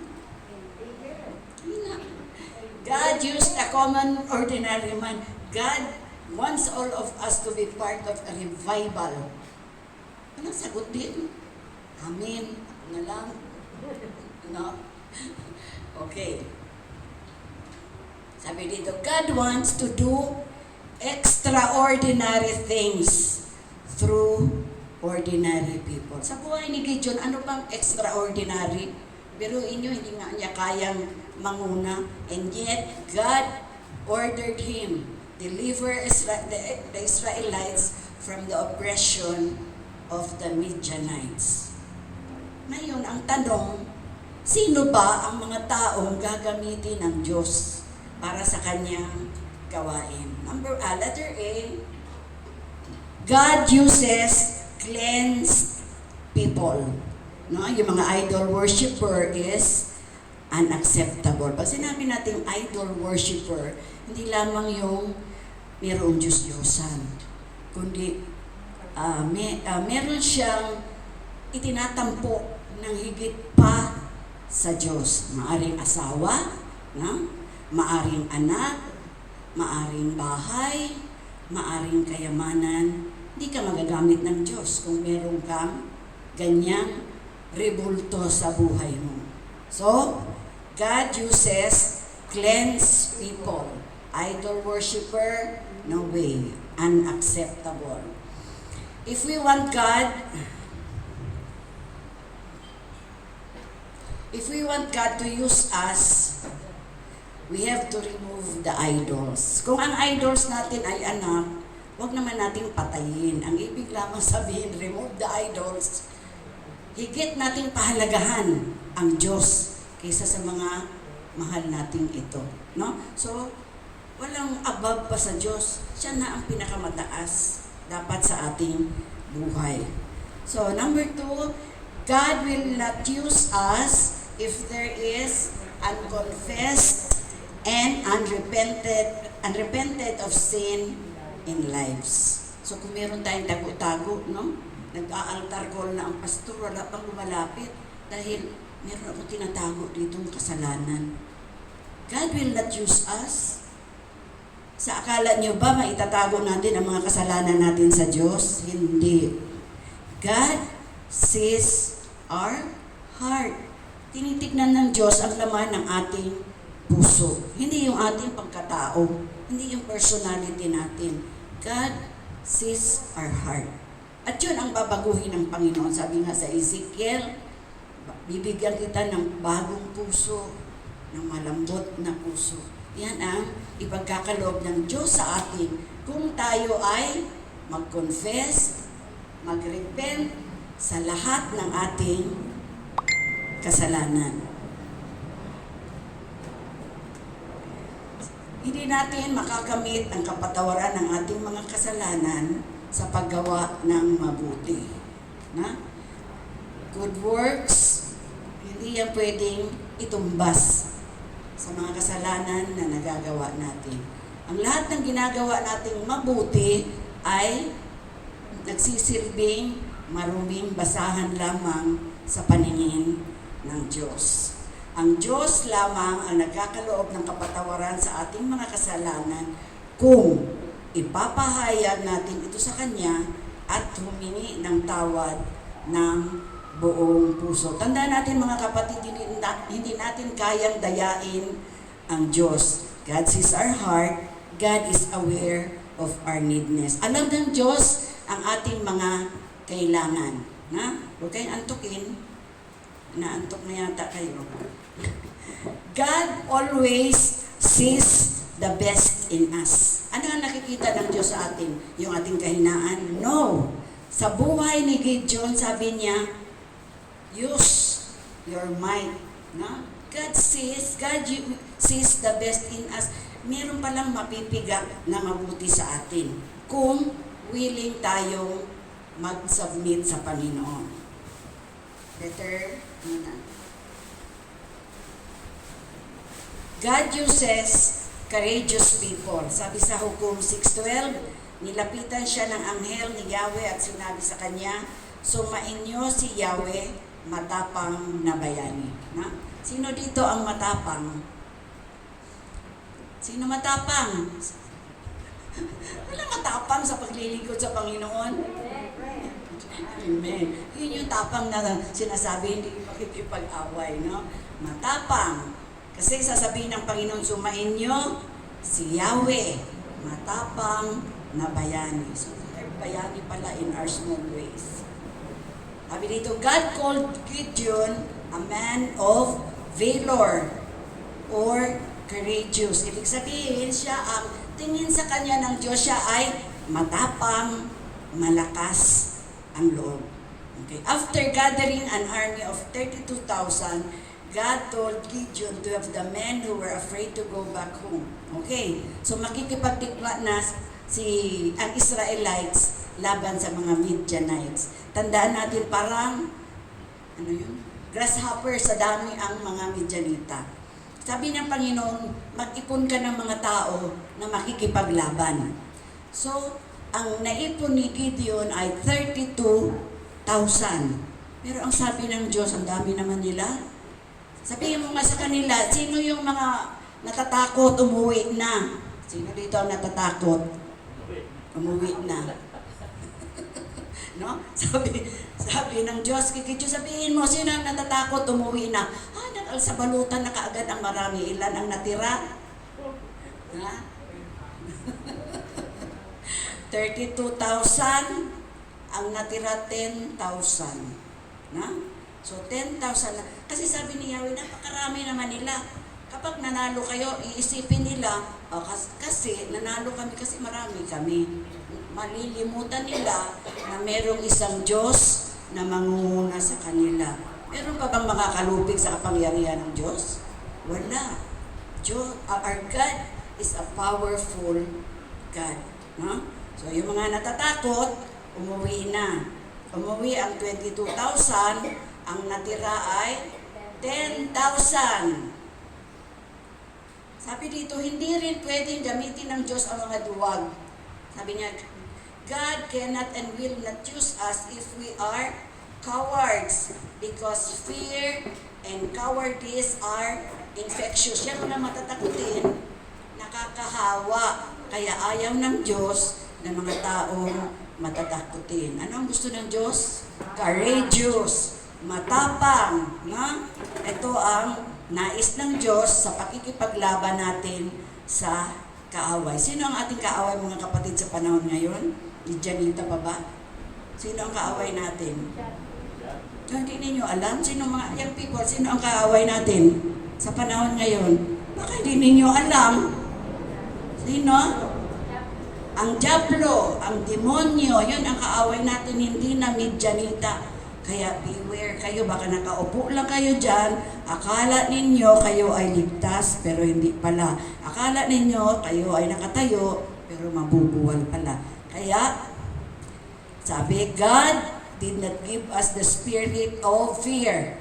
God used a common, ordinary man. God wants all of us to be part of a revival. Walang sagot din. Amen. Ako na lang. No? Okay. Sabi dito, God wants to do extraordinary things through ordinary people. Sa buhay ni Gideon, ano bang extraordinary? Biruin nyo, hindi nga niya kayang manguna. And yet, God ordered him, deliver the Israelites from the oppression of the Midianites. Ngayon, ang tanong, sino ba ang mga taong gagamitin ng Diyos para sa kanyang gawain? Letter A, God uses cleansed people. No? Yung mga idol worshiper is unacceptable. Pag sinabi natin idol worshiper, hindi lamang yung mayroong Diyos-Diyosan, kundi meron siyang itinatampo ng higit pa sa Diyos. Maaring asawa, no? Maaring anak, maaring bahay, maaring kayamanan. Hindi ka magagamit ng Diyos kung meron kang ganyang rebulto sa buhay mo. So, God uses cleansed people. Idol worshiper, no way. Unacceptable. If we want God to use us, we have to remove the idols. Kung ang idols natin ay anak, huwag naman nating patayin. Ang ibig lamang sabihin, remove the idols. Higit nating pahalagahan ang Diyos kaysa sa mga mahal nating ito. No? So, walang above pa sa Diyos. Siya na ang pinakamataas dapat sa ating buhay. So, number 2, God will not use us if there is unconfessed and unrepented of sin in lives. So, kung meron tayong tago-tago, no? Nag-aaltar call na ang pastor, wala pang lumalapit dahil meron akong tinatago ditong kasalanan. God will not use us. Sa akala nyo ba maitatago natin ang mga kasalanan natin sa Diyos? Hindi. God sees our heart. Tinitignan ng Diyos ang laman ng ating puso. Hindi yung ating pagkatao. Hindi yung personality natin. God sees our heart. At yun ang babaguhin ng Panginoon. Sabi nga sa Ezekiel, bibigyan kita ng bagong puso, ng malambot na puso. Yan ang ipagkakaloob ng Diyos sa atin kung tayo ay mag-confess, mag-repent sa lahat ng ating kasalanan. Hindi natin makakamit ang kapatawaran ng ating mga kasalanan sa paggawa ng mabuti. Na? Good works, hindi yan pwedeng itumbas sa mga kasalanan na nagagawa natin. Ang lahat ng ginagawa nating mabuti ay nagsisilbing maruming basahan lamang sa paningin ng Diyos. Ang Diyos lamang ang nagkakaloob ng kapatawaran sa ating mga kasalanan kung ipapahayag natin ito sa Kanya at humingi ng tawad ng buong puso. Tandaan natin mga kapatid, hindi natin kayang dayain ang Diyos. God sees our heart. God is aware of our needness. Alam ng Diyos ang ating mga kailangan. Na? Huwag kayong antukin. Naantok na yata kayo. God always sees the best in us. Ano ang nakikita ng Diyos sa atin? Yung ating kahinaan? No. Sa buhay ni Gideon, sabi niya, use your might. No? God sees the best in us. Meron palang mapipiga na mabuti sa atin kung willing tayong mag-submit sa Panginoon. Better muna. God uses courageous people. Sabi sa Hukom 6:12, nilapitan siya ng anghel ni Yahweh at sinabi sa kanya, sumainyo si Yahweh, matapang na bayani. Na? Sino dito ang matapang? Sino matapang? Wala matapang sa paglilingkod sa Panginoon. Amen. Yun yung tapang na sinasabi, hindi makikipag-away, no? Matapang. Kasi sasabihin ng Panginoon, sumainyo si Yahweh, matapang na bayani. So, bayani pala in our small ways. Sabi dito, God called Gideon a man of valor or courageous. Ibig sabihin, siya ang tingin sa kanya ng Diyos, siya ay matapang, malakas ang loob. Okay. After gathering an army of 32,000, God told Gideon to have the men who were afraid to go back home. Okay. So makikipagtikla na ang Israelites laban sa mga Midianites. Tandaan natin parang grasshopper sa dami ang mga Midianita. Sabi ng Panginoon, mag-ipon ka ng mga tao na makikipaglaban. So, ang naipon ni Gideon ay 32,000. Pero ang sabi ng Diyos, ang dami naman nila. Sabihin mo nga sa kanila, sino yung mga natatakot, umuwi na? Sino dito ang natatakot? Umuwi na. No? Sabi ng Diyos, sabihin mo, sino ang natatakot, umuwi na? Sa balutan na kaagad ang marami. Ilan ang natira? Ha? 32,000, ang natira 10,000. Na? So 10,000 na. Kasi sabi ni Yahweh, napakarami naman nila. Kapag nanalo kayo, iisipin nila, kasi nanalo kami kasi marami kami. Malilimutan nila na merong isang Diyos na mangunguna sa kanila. Meron pa bang makakalupig sa kapangyarihan ng Diyos? Wala. Our God is a powerful God. No? So yung mga natatakot, umuwi na. Umuwi ang 22,000, ang natira ay 10,000. Sabi dito, hindi rin pwedeng gamitin ng Diyos ang mga duwag. Sabi niya, God cannot and will not use us if we are cowards, because fear and cowardice are infectious. Yan mga matatakutin, nakakahawa. Kaya ayaw ng Diyos na mga taong matatakutin. Ano ang gusto ng Diyos? Courageous, matapang. Na? Ito ang nais ng Diyos sa pakikipaglaban natin sa kaaway. Sino ang ating kaaway, mga kapatid, sa panahon ngayon? Ni Janita pa ba? Sino ang kaaway natin? So, hindi ninyo alam? Sino mga young people? Sino ang kaaway natin sa panahon ngayon? Baka hindi ninyo alam. Sino? Ang diablo, ang demonyo, yun ang kaaway natin, hindi na Midjanita. Kaya beware kayo, baka nakaupo lang kayo dyan, akala ninyo kayo ay ligtas, pero hindi pala. Akala ninyo kayo ay nakatayo, pero mabubuwal pala. Kaya, sabi, God did not give us the spirit of fear,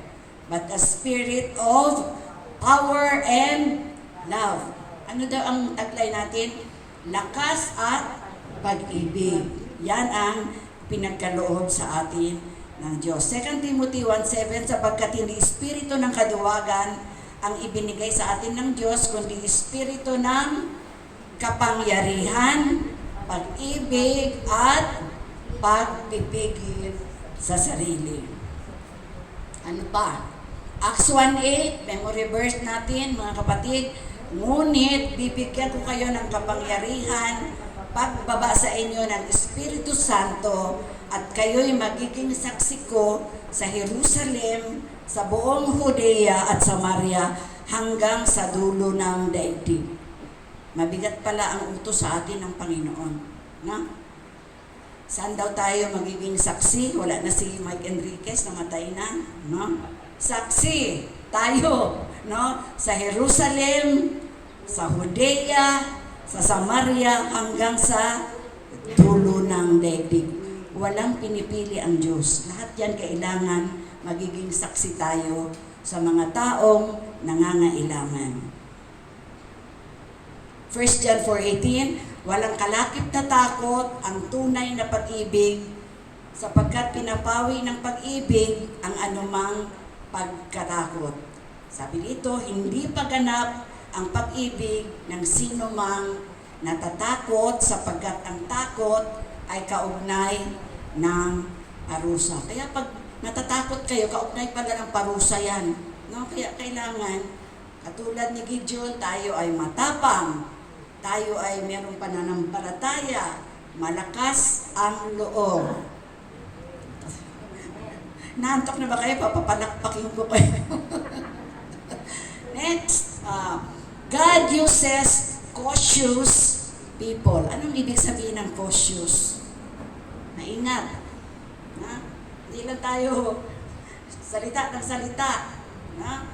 but a spirit of power and love. Ano daw ang taglay natin? Lakas at pag-ibig. Yan ang pinagkaloob sa atin ng Diyos. 2 Timothy 1:7, sapagkat hindi espiritu ng kaduwagan ang ibinigay sa atin ng Diyos, kundi espiritu ng kapangyarihan, pag-ibig, at pagpipigil sa sarili. Ano pa? Acts 1:8, memory verse natin, mga kapatid. Ngunit bibigyan ko kayo ng kapangyarihan pagbaba sa inyo ng Espiritu Santo, at kayo'y magiging saksi ko sa Jerusalem, sa buong Judea at Samaria, hanggang sa dulo ng daigdig. Mabigat pala ang utos sa atin ng Panginoon. No? Saan daw tayo magiging saksi? Wala na si Mike Enriquez, namatay na. No? Saksi tayo, no? Sa Jerusalem, sa Judea, sa Samaria, hanggang sa dulo ng daigdig. Walang pinipili ang Diyos. Lahat yan kailangan magiging saksi tayo sa mga taong nangangailangan. 1 John 4:18, walang kalakip na takot ang tunay na pag-ibig, sapagkat pinapawi ng pag-ibig ang anumang pagkatakot. Sabi dito, hindi paganap ang pag-ibig ng sino mang natatakot, sapagkat ang takot ay kaugnay ng parusa. Kaya pag natatakot kayo, kaugnay pala ng parusa yan. No? Kaya kailangan, katulad ni Gideon, tayo ay matapang, tayo ay merong pananampalataya, malakas ang loob. Naantok na ba kayo? Papapalakpakin ko kayo. Next, God uses cautious people. Anong ibig sabihin ng cautious? Maingat. Hindi lang tayo salita ng salita.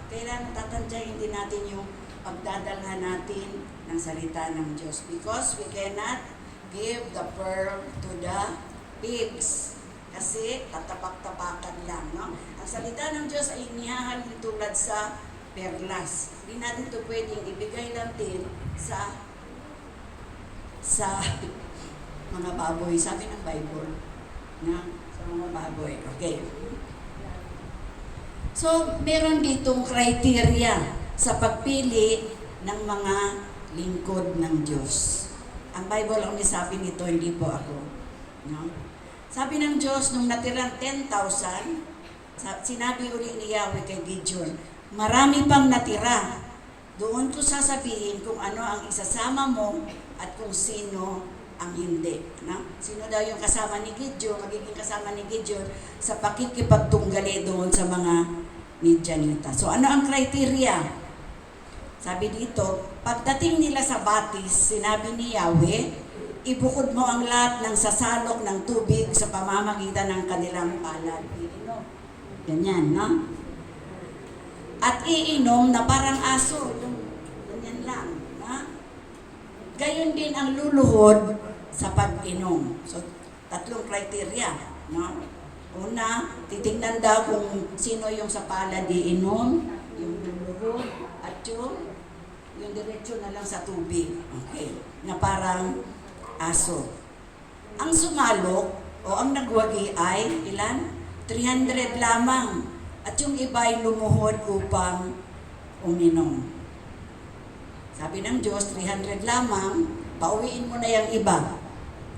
Kailangan tatantyahin din natin yung pagdadalhan natin ng salita ng Diyos. Because we cannot give the pearl to the pigs. Kasi tatapak-tapakan lang. No? Ang salita ng Diyos ay inihahalin tulad sa perlas. Hindi natin ito pwedeng ibigay lang din sa mga baboy. Sabi ng Bible, na sa mga baboy. Okay. So, meron ditong criteria sa pagpili ng mga lingkod ng Diyos. Ang Bible ang sabi nito, hindi po ako. No? Sabi ng Diyos, nung natirang 10,000, sinabi uli ni Yahweh kay Gideon, marami pang natira. Doon ko sasabihin kung ano ang isasama mo at kung sino ang hindi. No? Sino daw yung kasama ni Gideon, magiging kasama ni Gideon sa pakikipagtunggali doon sa mga Midjanita. So ano ang criteria? Sabi dito, pagdating nila sa batis, sinabi ni Yahweh, ibukod mo ang lahat ng sasalok ng tubig sa pamamagitan ng kanilang palad. Ganyan, no? at iinom na parang aso. Yung ganyan lang. Ha? Gayon din ang luluhod sa pag-inom. So, tatlong criteria. No? Una, titignan daw kung sino yung sa palad iinom, yung luluhod, at yung diretso na lang sa tubig. Okay. Na parang aso. Ang sumalok o ang nagwagi ay ilan? 300 lamang. At yung iba ay lumuhod upang uminom. Sabi ng Diyos, 300 lamang, pauwiin mo na yung iba.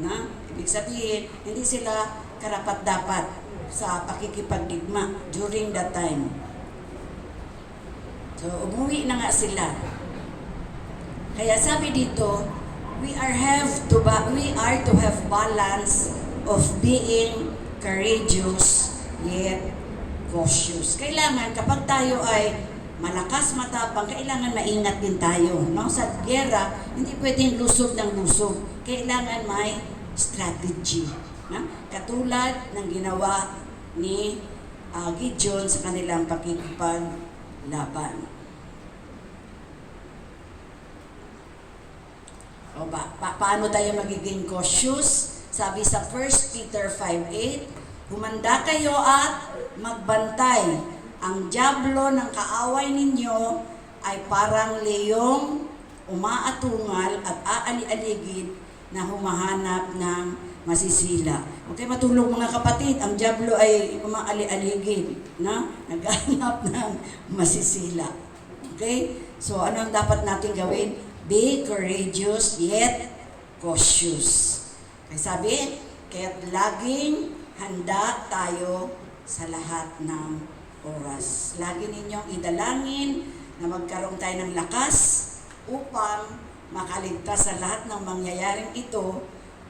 Na? Ibig sabihin, hindi sila karapat-dapat sa pakikipagdigma during that time. So, umuwi na nga sila. Kaya sabi dito, we are to have balance of being courageous yet cautious. Kailangan kapag tayo ay malakas, matapang, kailangan maingat din tayo. No? Sa gera, hindi pwedeng lusog ng lusog. Kailangan may strategy. No? Katulad ng ginawa ni Gideon sa kanilang pakikipaglaban. O paano tayo magiging cautious? Sabi sa 1 Peter 5:8, humanda kayo at magbantay. Ang dyablo ng kaaway ninyo ay parang leyong umaatungal at aali-aligid na humahanap ng masisila. Okay, matulog mga kapatid, ang dyablo ay umaali-aligid, na naghahanap ng masisila. Okay? So, ano ang dapat natin gawin? Be courageous yet cautious. Kaya sabi, kaya't laging handa tayo sa lahat ng oras. Lagi ninyong idalangin na magkaroon tayo ng lakas upang makaligtas sa lahat ng mangyayaring ito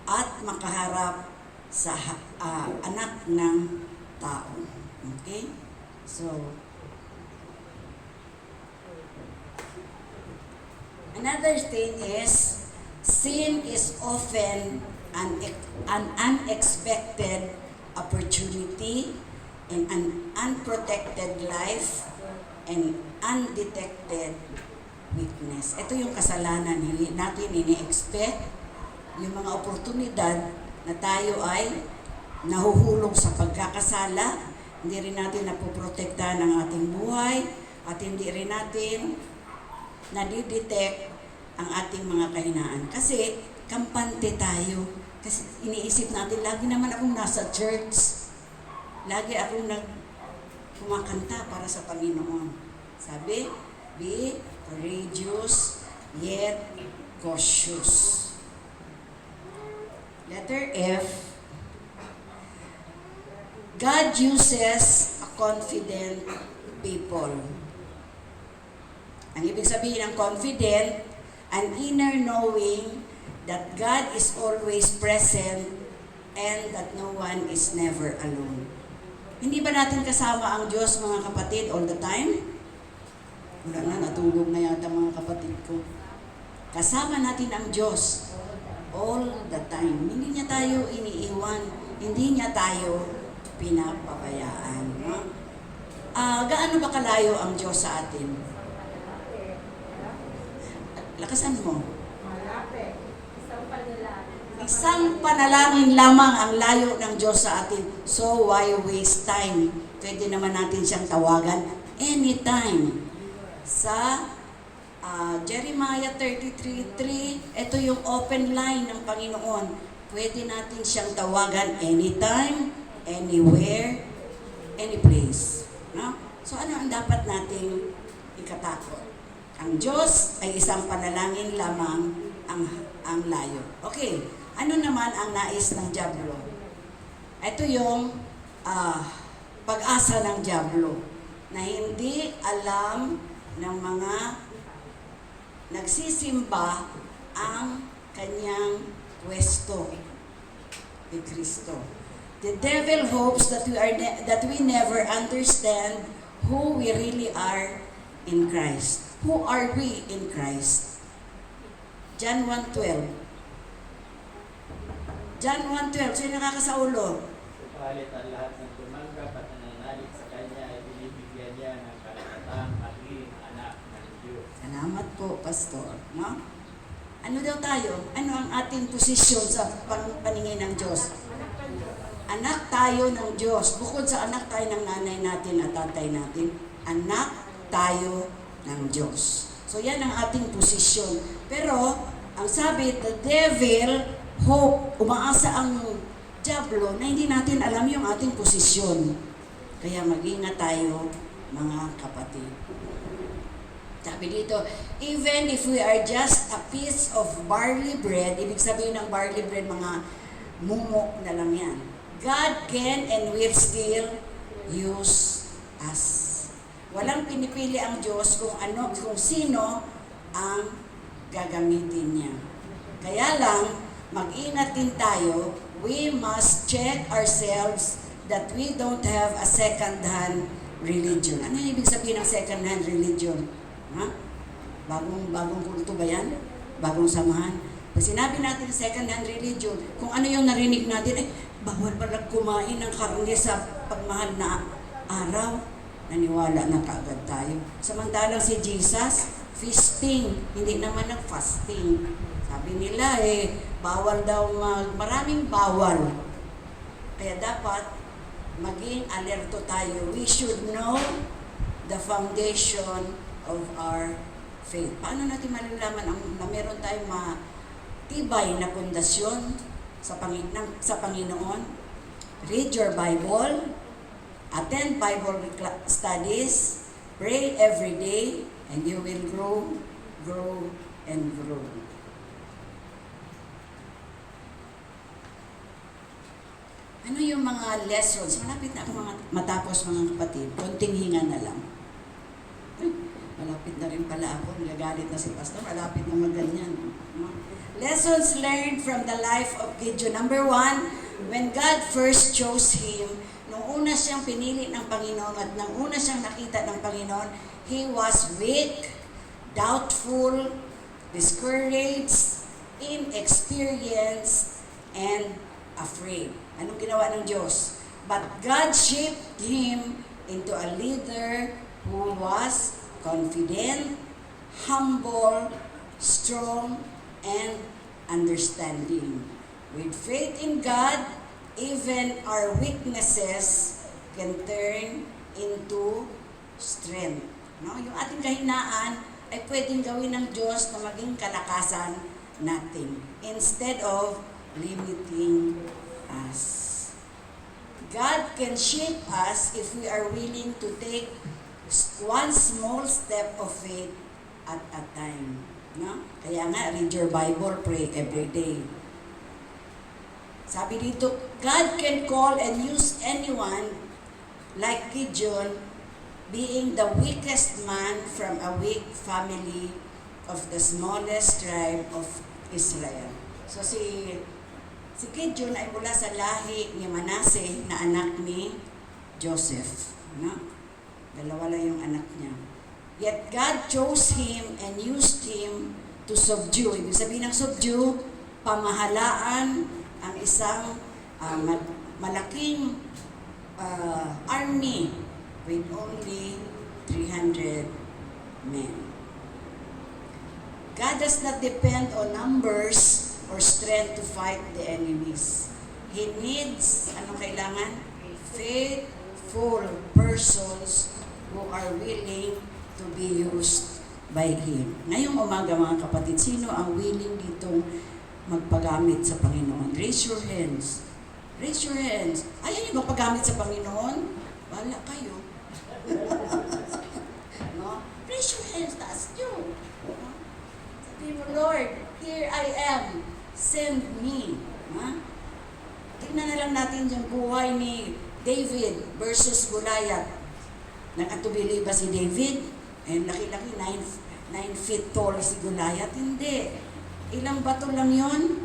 at makaharap sa anak ng tao. Okay? So, another thing is, sin is often an unexpected opportunity in an unprotected life and undetected weakness. Ito yung kasalanan, hindi natin ini-expect yung mga oportunidad na tayo ay nahuhulog sa pagkakasala, hindi rin natin napoprotektahan ang ating buhay, at hindi rin natin nadidetect ang ating mga kahinaan. Kasi kampante tayo. Kasi iniisip natin, lagi naman akong nasa church. Lagi akong kumakanta para sa Panginoon. Sabi, be courageous yet cautious. Letter F, God uses a confident people. Ang ibig sabihin ng confident, an inner knowing that God is always present and that no one is never alone. Hindi ba natin kasama ang Diyos, mga kapatid, all the time? Wala na, natulog na yata mga kapatid ko. Kasama natin ang Diyos all the time. Hindi niya tayo iniiwan. Hindi niya tayo pinapabayaan. No? Gaano ba kalayo ang Diyos sa atin? Lakasan mo. Malapit. Isang panalangin. Isang panalangin lamang ang layo ng Diyos sa atin. So why waste time? Pwede naman natin siyang tawagan anytime. Sa Jeremiah 33:3, ito yung open line ng Panginoon. Pwede natin siyang tawagan anytime, anywhere, any place. No? So ano ang dapat nating ikatakot? Ang Diyos ay isang panalangin lamang ang layo. Okay, ano naman ang nais ng dyablo? Ito yung pag-asa ng dyablo na hindi alam ng mga nagsisimba ang kanyang pwesto kay Kristo. The devil hopes that we never understand who we really are in Christ. Who are we in Christ? John 1:12. John 1:12. Sino nakakasaulo? Subalit ang lahat ng tumanggap at nananalig sa Kanya ay binibigyan niya ng karapatang Salamat po, Pastor. No? Ano daw tayo? Ano ang ating posisyon sa paningin ng Diyos? Anak tayo ng Diyos. Bukod sa anak tayo ng nanay natin at tatay natin, anak tayo ng Diyos. So yan ang ating posisyon. Pero, ang sabi, the devil, hope, umaasa ang diablo na hindi natin alam yung ating posisyon. Kaya mag-ingat tayo, mga kapatid. Sabi dito, even if we are just a piece of barley bread, ibig sabihin ng barley bread, mga mungok na lang yan. God can and will still use us. Walang pinipili ang Diyos kung sino ang gagamitin niya. Kaya lang, mag-ingat din tayo, we must check ourselves that we don't have a second-hand religion. Ano yung ibig sabihin ng second-hand religion? Ha? Bagong kulto ba yan? Bagong samahan? Pag sinabi natin second-hand religion, kung ano yung narinig natin, bawal pala kumain ng karne sa pagmahal na araw. Naniwala na kaagad tayo. Samantalang si Jesus, feasting, hindi naman nag-fasting. Sabi nila bawal daw, maraming bawal. Kaya dapat maging alerto tayo. We should know the foundation of our faith. Paano natin malalaman na meron tayong matibay na pundasyon sa Panginoon? Read your Bible, attend Bible studies, pray every day, and you will grow, and grow. Ano yung mga lessons? Malapit na ako matapos, mga kapatid. Konting hinga na lang. Malapit na rin pala ako. Nagagalit na si Pastor. Malapit na maganyan. Lessons learned from the life of Gideon. Number 1, when God first chose him, nung una siyang pinili ng Panginoon at nung una siyang nakita ng Panginoon, he was weak, doubtful, discouraged, inexperienced, and afraid. Anong ginawa ng Diyos? But God shaped him into a leader who was confident, humble, strong, and understanding. With faith in God, even our weaknesses can turn into strength. No? Yung ating kahinaan ay pwedeng gawin ng Diyos na maging kalakasan natin instead of limiting us. God can shape us if we are willing to take one small step of faith at a time. No? Kaya nga, read your Bible, pray every day. Sabi dito, God can call and use anyone like Gideon, being the weakest man from a weak family of the smallest tribe of Israel. So si Gideon ay mula sa lahi ni Manasseh na anak ni Joseph. No? Dalawa lang yung anak niya. Yet God chose him and used him to subdue. Ibig sabihin ng subdue, pamahalaan ang isang malaking army with only 300 men. God does not depend on numbers or strength to fight the enemies. He needs, anong kailangan? Faithful persons who are willing to be used by Him. Ngayong umaga, mga kapatid, sino ang willing ditong magpagamit sa Panginoon? Raise your hands. Raise your hands. Ayaw niyo magpagamit sa Panginoon? Wala kayo. No? Raise your hands, taas niyo. No? Sabi mo, Lord, here I am. Send me. Ha? Tignan na lang natin yung buhay ni David versus Goliath. Nakatubili ba si David? Laki-laki, 9 feet tall si Goliath. Hindi. Ilang bato lang yon?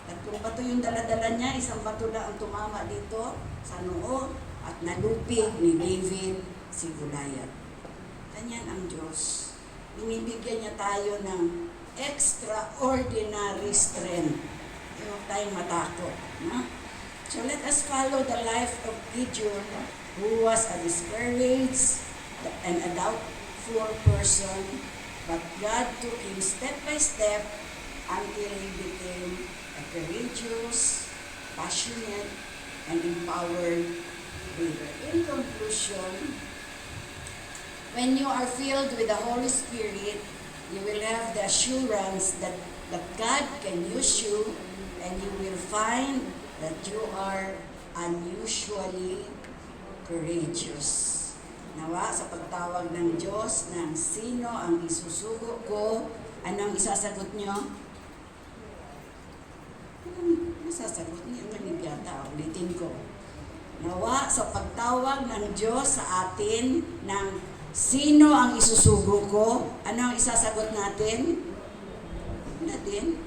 Tatlong bato yung dala-dala niya. Isang bato lang ang tumama dito sa noo at nalupig ni David si Goliath. Ganyan ang Diyos. Binibigyan niya tayo ng extraordinary strength. Huwag tayong matakot. No? So let us follow the life of Gideon, who was a discouraged and a poor person, but God took him step by step until he became a courageous, passionate, and empowered leader. In conclusion, when you are filled with the Holy Spirit, you will have the assurance that God can use you, and you will find that you are unusually courageous. Nawa sa pagtawag ng Diyos ng sino ang isusugo ko, anong isasagot nyo? Masasagot niyo, manibiyata, ulitin ko. Nawa sa pagtawag ng Diyos sa atin ng sino ang isusugo ko, ano ang isasagot natin? Wala din.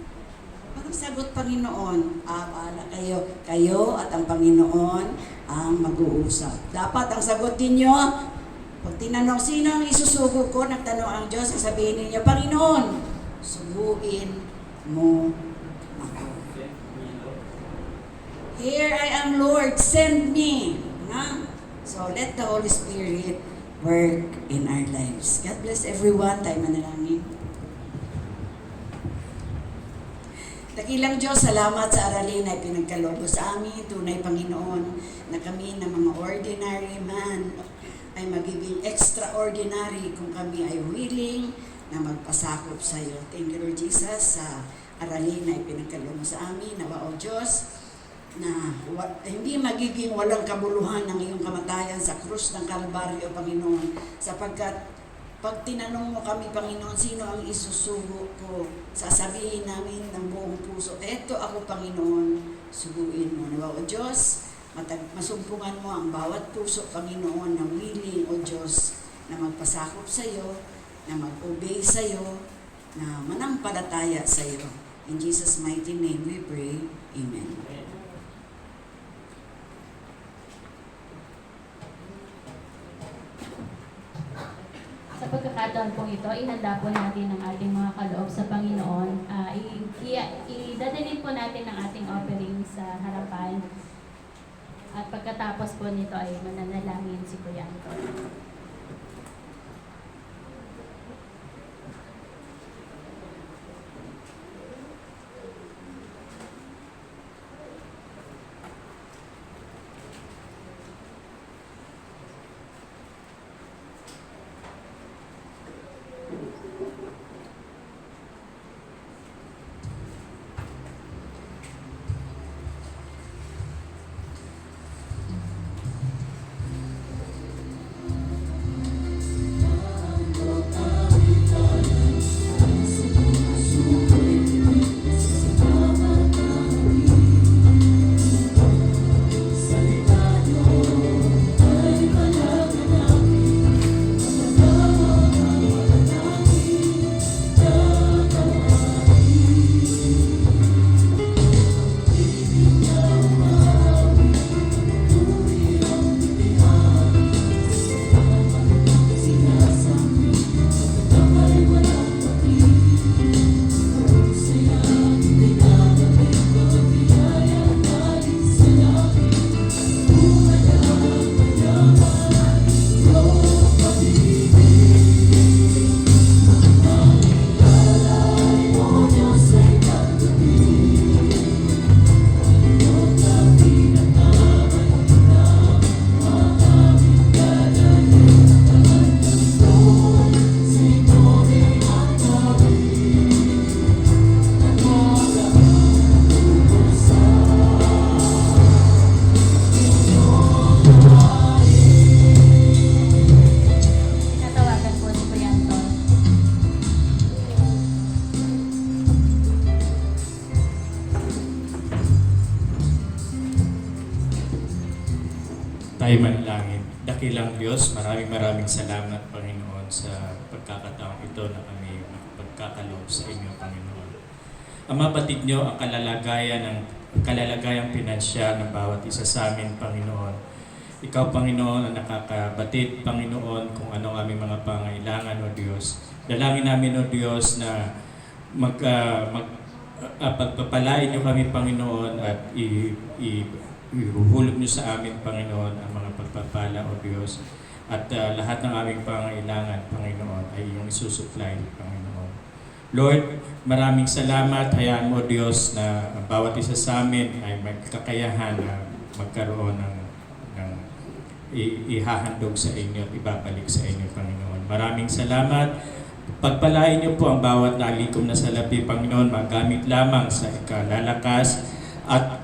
Parang sagot Panginoon, paala kayo. Kayo at ang Panginoon ang mag-uusap. Dapat ang sagot ninyo, pag tinanong sino ang isusugo ko, nagtanong ang Diyos, sasabihin ninyo, Panginoon, suguin mo ako. Here I am, Lord, send me. Na? So let the Holy Spirit work in our lives. God bless everyone. Tayo manalangin. Dakilang Diyos, salamat sa aralin na pinagkaloob sa amin. Tunay, Panginoon, na kami na mga ordinary man ay magiging extraordinary kung kami ay willing na magpasakop sa iyo. Thank you, Lord Jesus, sa aralin na ipinagkaloob sa amin. Nawa, O Diyos, na hindi magiging walang kabuluhan ng iyong kamatayan sa krus ng Kalbaryo, Panginoon, sapagkat pag tinanong mo kami, Panginoon, sino ang isusugo ko, sasabihin namin ng buong puso, eto ako, Panginoon, suguin mo. Nawa, O Diyos, masumpungan mo ang bawat puso, Panginoon, na willing, O Diyos, na magpasakop sa iyo, na mag-obey sa iyo, na manampalataya sa iyo. In Jesus' mighty name we pray. Amen. Sa pagkakataon pong ito, ihanda po natin ang ating mga kaloob sa Panginoon. Idadalhin po natin ang ating offering sa harapan. At pagkatapos po nito ay mananalangin si Kuya Anton. Tinatawagan po si Kuya Anton. Tayo manalangin. Dakilang Diyos, maraming salamat, Panginoon, sa pagkakataong ito na kami makapagkakaloob sa inyo, Panginoon. Ama, batid niyo ang kalalagayang pinansyal ng bawat isa sa amin, Panginoon. Ikaw, Panginoon, ang nakakabatid, Panginoon, kung ano ang aming mga pangailangan, O Diyos. Dalangin namin, O Diyos, na pagpapalain niyo kami, Panginoon, at ihuhulog niyo sa amin, Panginoon, ang mga pagpapala, O Diyos. At lahat ng aming pangailangan, Panginoon, ay iyong isusupply, Panginoon. Lord, maraming salamat. Hayaan mo, Diyos, na ang bawat isa sa amin ay may kakayahan na magkaroon ng ihahandog sa inyo at ibabalik sa inyo, Panginoon. Maraming salamat. Pagpalain niyo po ang bawat nalikom na salapi, Panginoon, magamit lamang sa ikalalakas at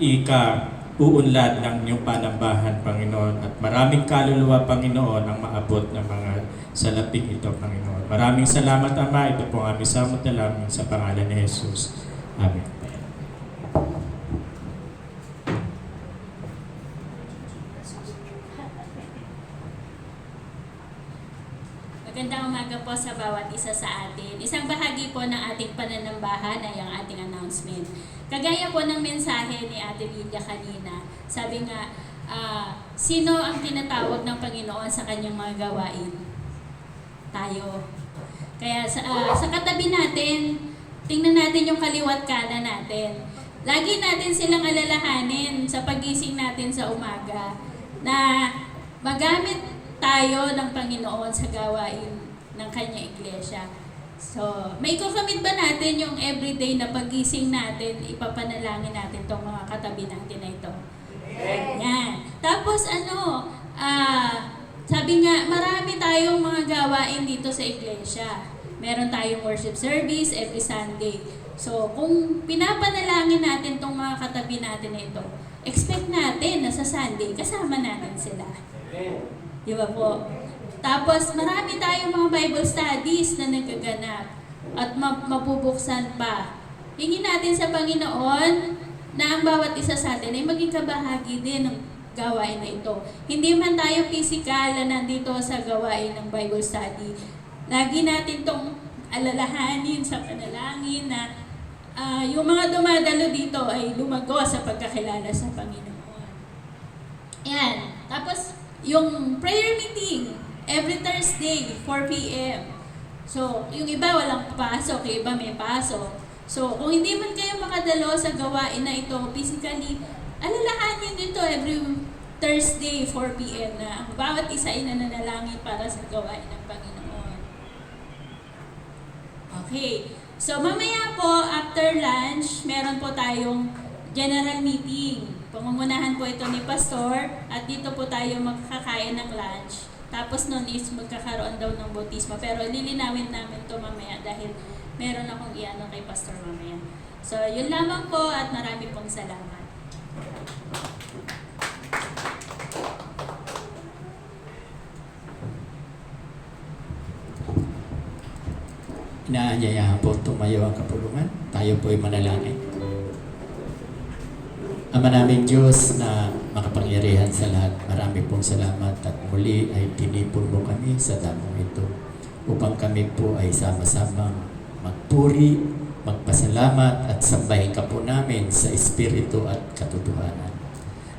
uunlad ng inyong panambahan, Panginoon. At maraming kaluluwa, Panginoon, ang maabot ng mga salaping ito, Panginoon. Maraming salamat, Ama. Ito po ang aming samot na lamang sa pangalan ni Jesus. Amen. Magandang umaga po sa bawat isa sa atin. Isang bahagi po ng ating pananambahan ay ang ating announcement. Kagaya po ng mensahe ni Ate Lilia kanina, sabi nga, sino ang tinatawag ng Panginoon sa kanyang mga gawain? Tayo. Kaya sa katabi natin, tingnan natin yung kaliwat kanan natin. Lagi natin silang alalahanin sa pagising natin sa umaga na magamit tayo ng Panginoon sa gawain ng kanya iglesia. So, may kukamit ba natin yung everyday na pagising natin, ipapanalangin natin tong mga katabi natin na ito? Yan. Tapos sabi nga, marami tayong mga gawain dito sa iglesia. Meron tayong worship service every Sunday. So, kung pinapanalangin natin tong mga katabi natin na ito, expect natin na sa Sunday, kasama natin sila. Di ba po? Tapos, marami tayong mga Bible studies na nagaganap at mabubuksan pa. Hingin natin sa Panginoon na ang bawat isa sa atin ay maging kabahagi din ng gawain na ito. Hindi man tayo physical na nandito sa gawain ng Bible study. Lagi natin itong alalahanin sa panalangin na yung mga dumadalo dito ay lumago sa pagkakilala sa Panginoon. Yan. Tapos, yung prayer meeting, every Thursday, 4 p.m. So, yung iba walang pasok, yung iba may pasok. So, kung hindi man kayo makadalo sa gawain na ito physically, alalahanin dito every Thursday, 4 p.m. na ang bawat isa ay nananalangin para sa gawain ng Panginoon. Okay. So, mamaya po, after lunch, meron po tayong general meeting. Pangungunahan po ito ni Pastor at dito po tayo magkakain ng lunch. Tapos nun is magkakaroon daw ng bautismo. Pero lilinawin namin ito mamaya dahil meron akong iano kay Pastor mamaya. So yun lamang po at marami pong salamat. Inaanyayahan po tumayo ang kapulungan. Tayo po ay manalangin. Ama naming Diyos na makapangyarihan sa lahat, marami pong salamat at muli ay tinipon mo kami sa damong ito upang kami po ay sama-samang magpuri, magpasalamat at sambahin ka po namin sa Espiritu at katotohanan.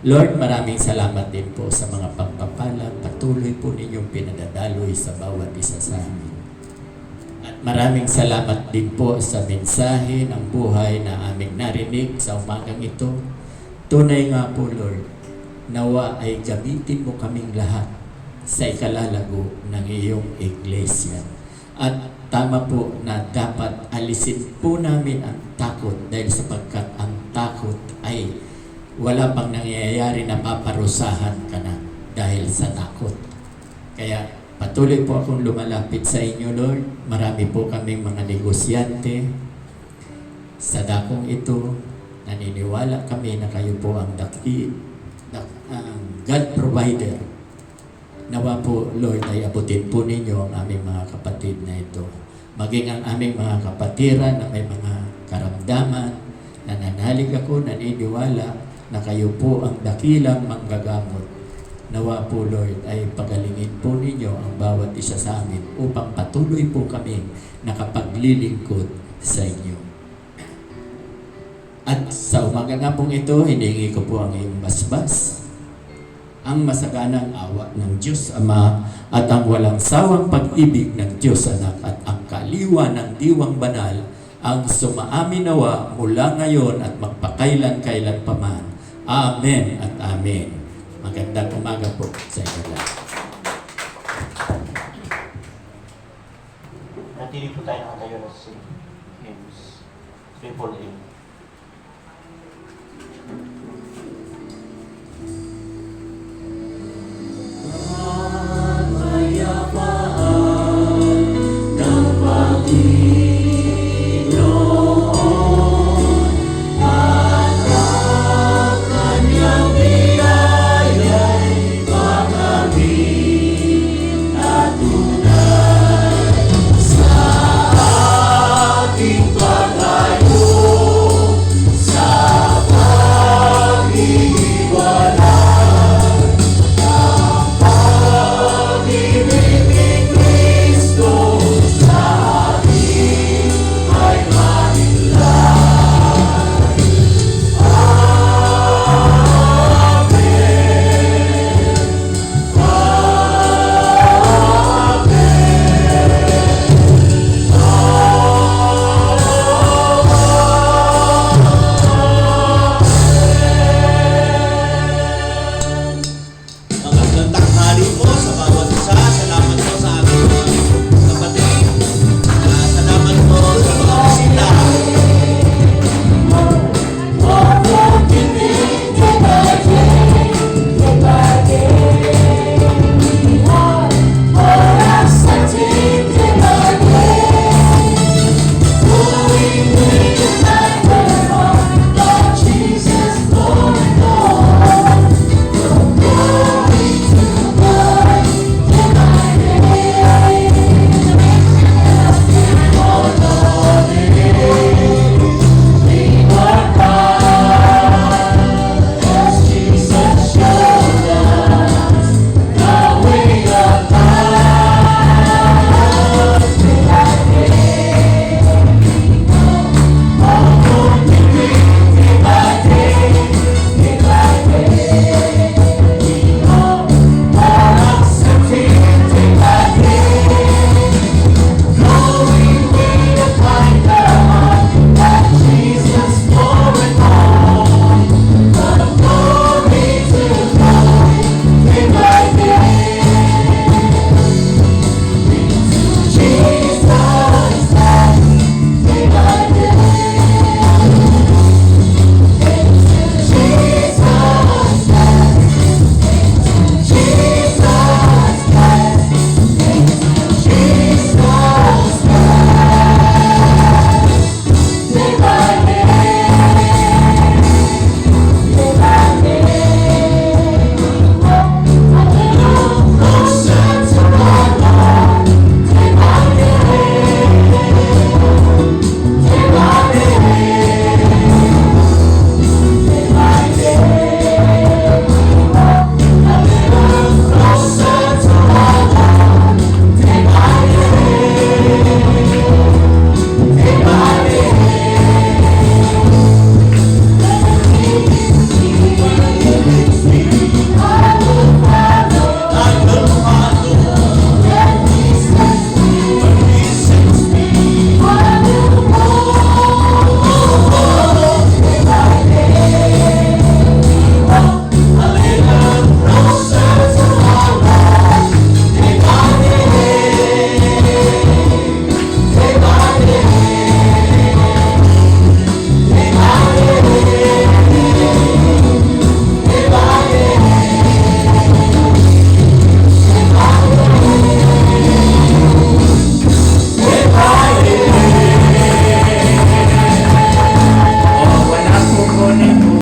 Lord, maraming salamat din po sa mga pagpapala, patuloy po ninyong pinadadaloy sa bawat isa sa amin. At maraming salamat din po sa mensahe ng buhay na aming narinig sa umagang ito. Tunay nga po, Lord, nawa ay gamitin mo kaming lahat sa ikalalago ng iyong iglesia. At tama po na dapat alisin po namin ang takot dahil sapagkat ang takot ay wala pang nangyayari na paparusahan ka na dahil sa takot. Kaya patuloy po akong lumalapit sa inyo, Lord. Marami po kaming mga negosyante sa dakong ito. Naniniwala kami na kayo po ang God provider. Nawa po, Lord, ay abutin po ninyo ang aming mga kapatid na ito. Maging ang aming mga kapatiran na may mga karamdaman, nananalig ako, naniniwala na kayo po ang dakilang manggagamot. Nawa po, Lord, ay pagalingin po ninyo ang bawat isa sa amin upang patuloy po kami nakapaglilingkod sa inyo. At sa umaga nga pong ito, hiningi ko po ang iyong basbas, ang masaganang awa ng Diyos Ama at ang walang sawang pag-ibig ng Diyos Anak at ang kaliwa ng Diwang Banal ang sumaamin nawa mula ngayon at magpakailan-kailan pa man. Amen at Amen. Magandang umaga po sa inyo lahat. Natili po tayo nakatayo na si hymns. 888.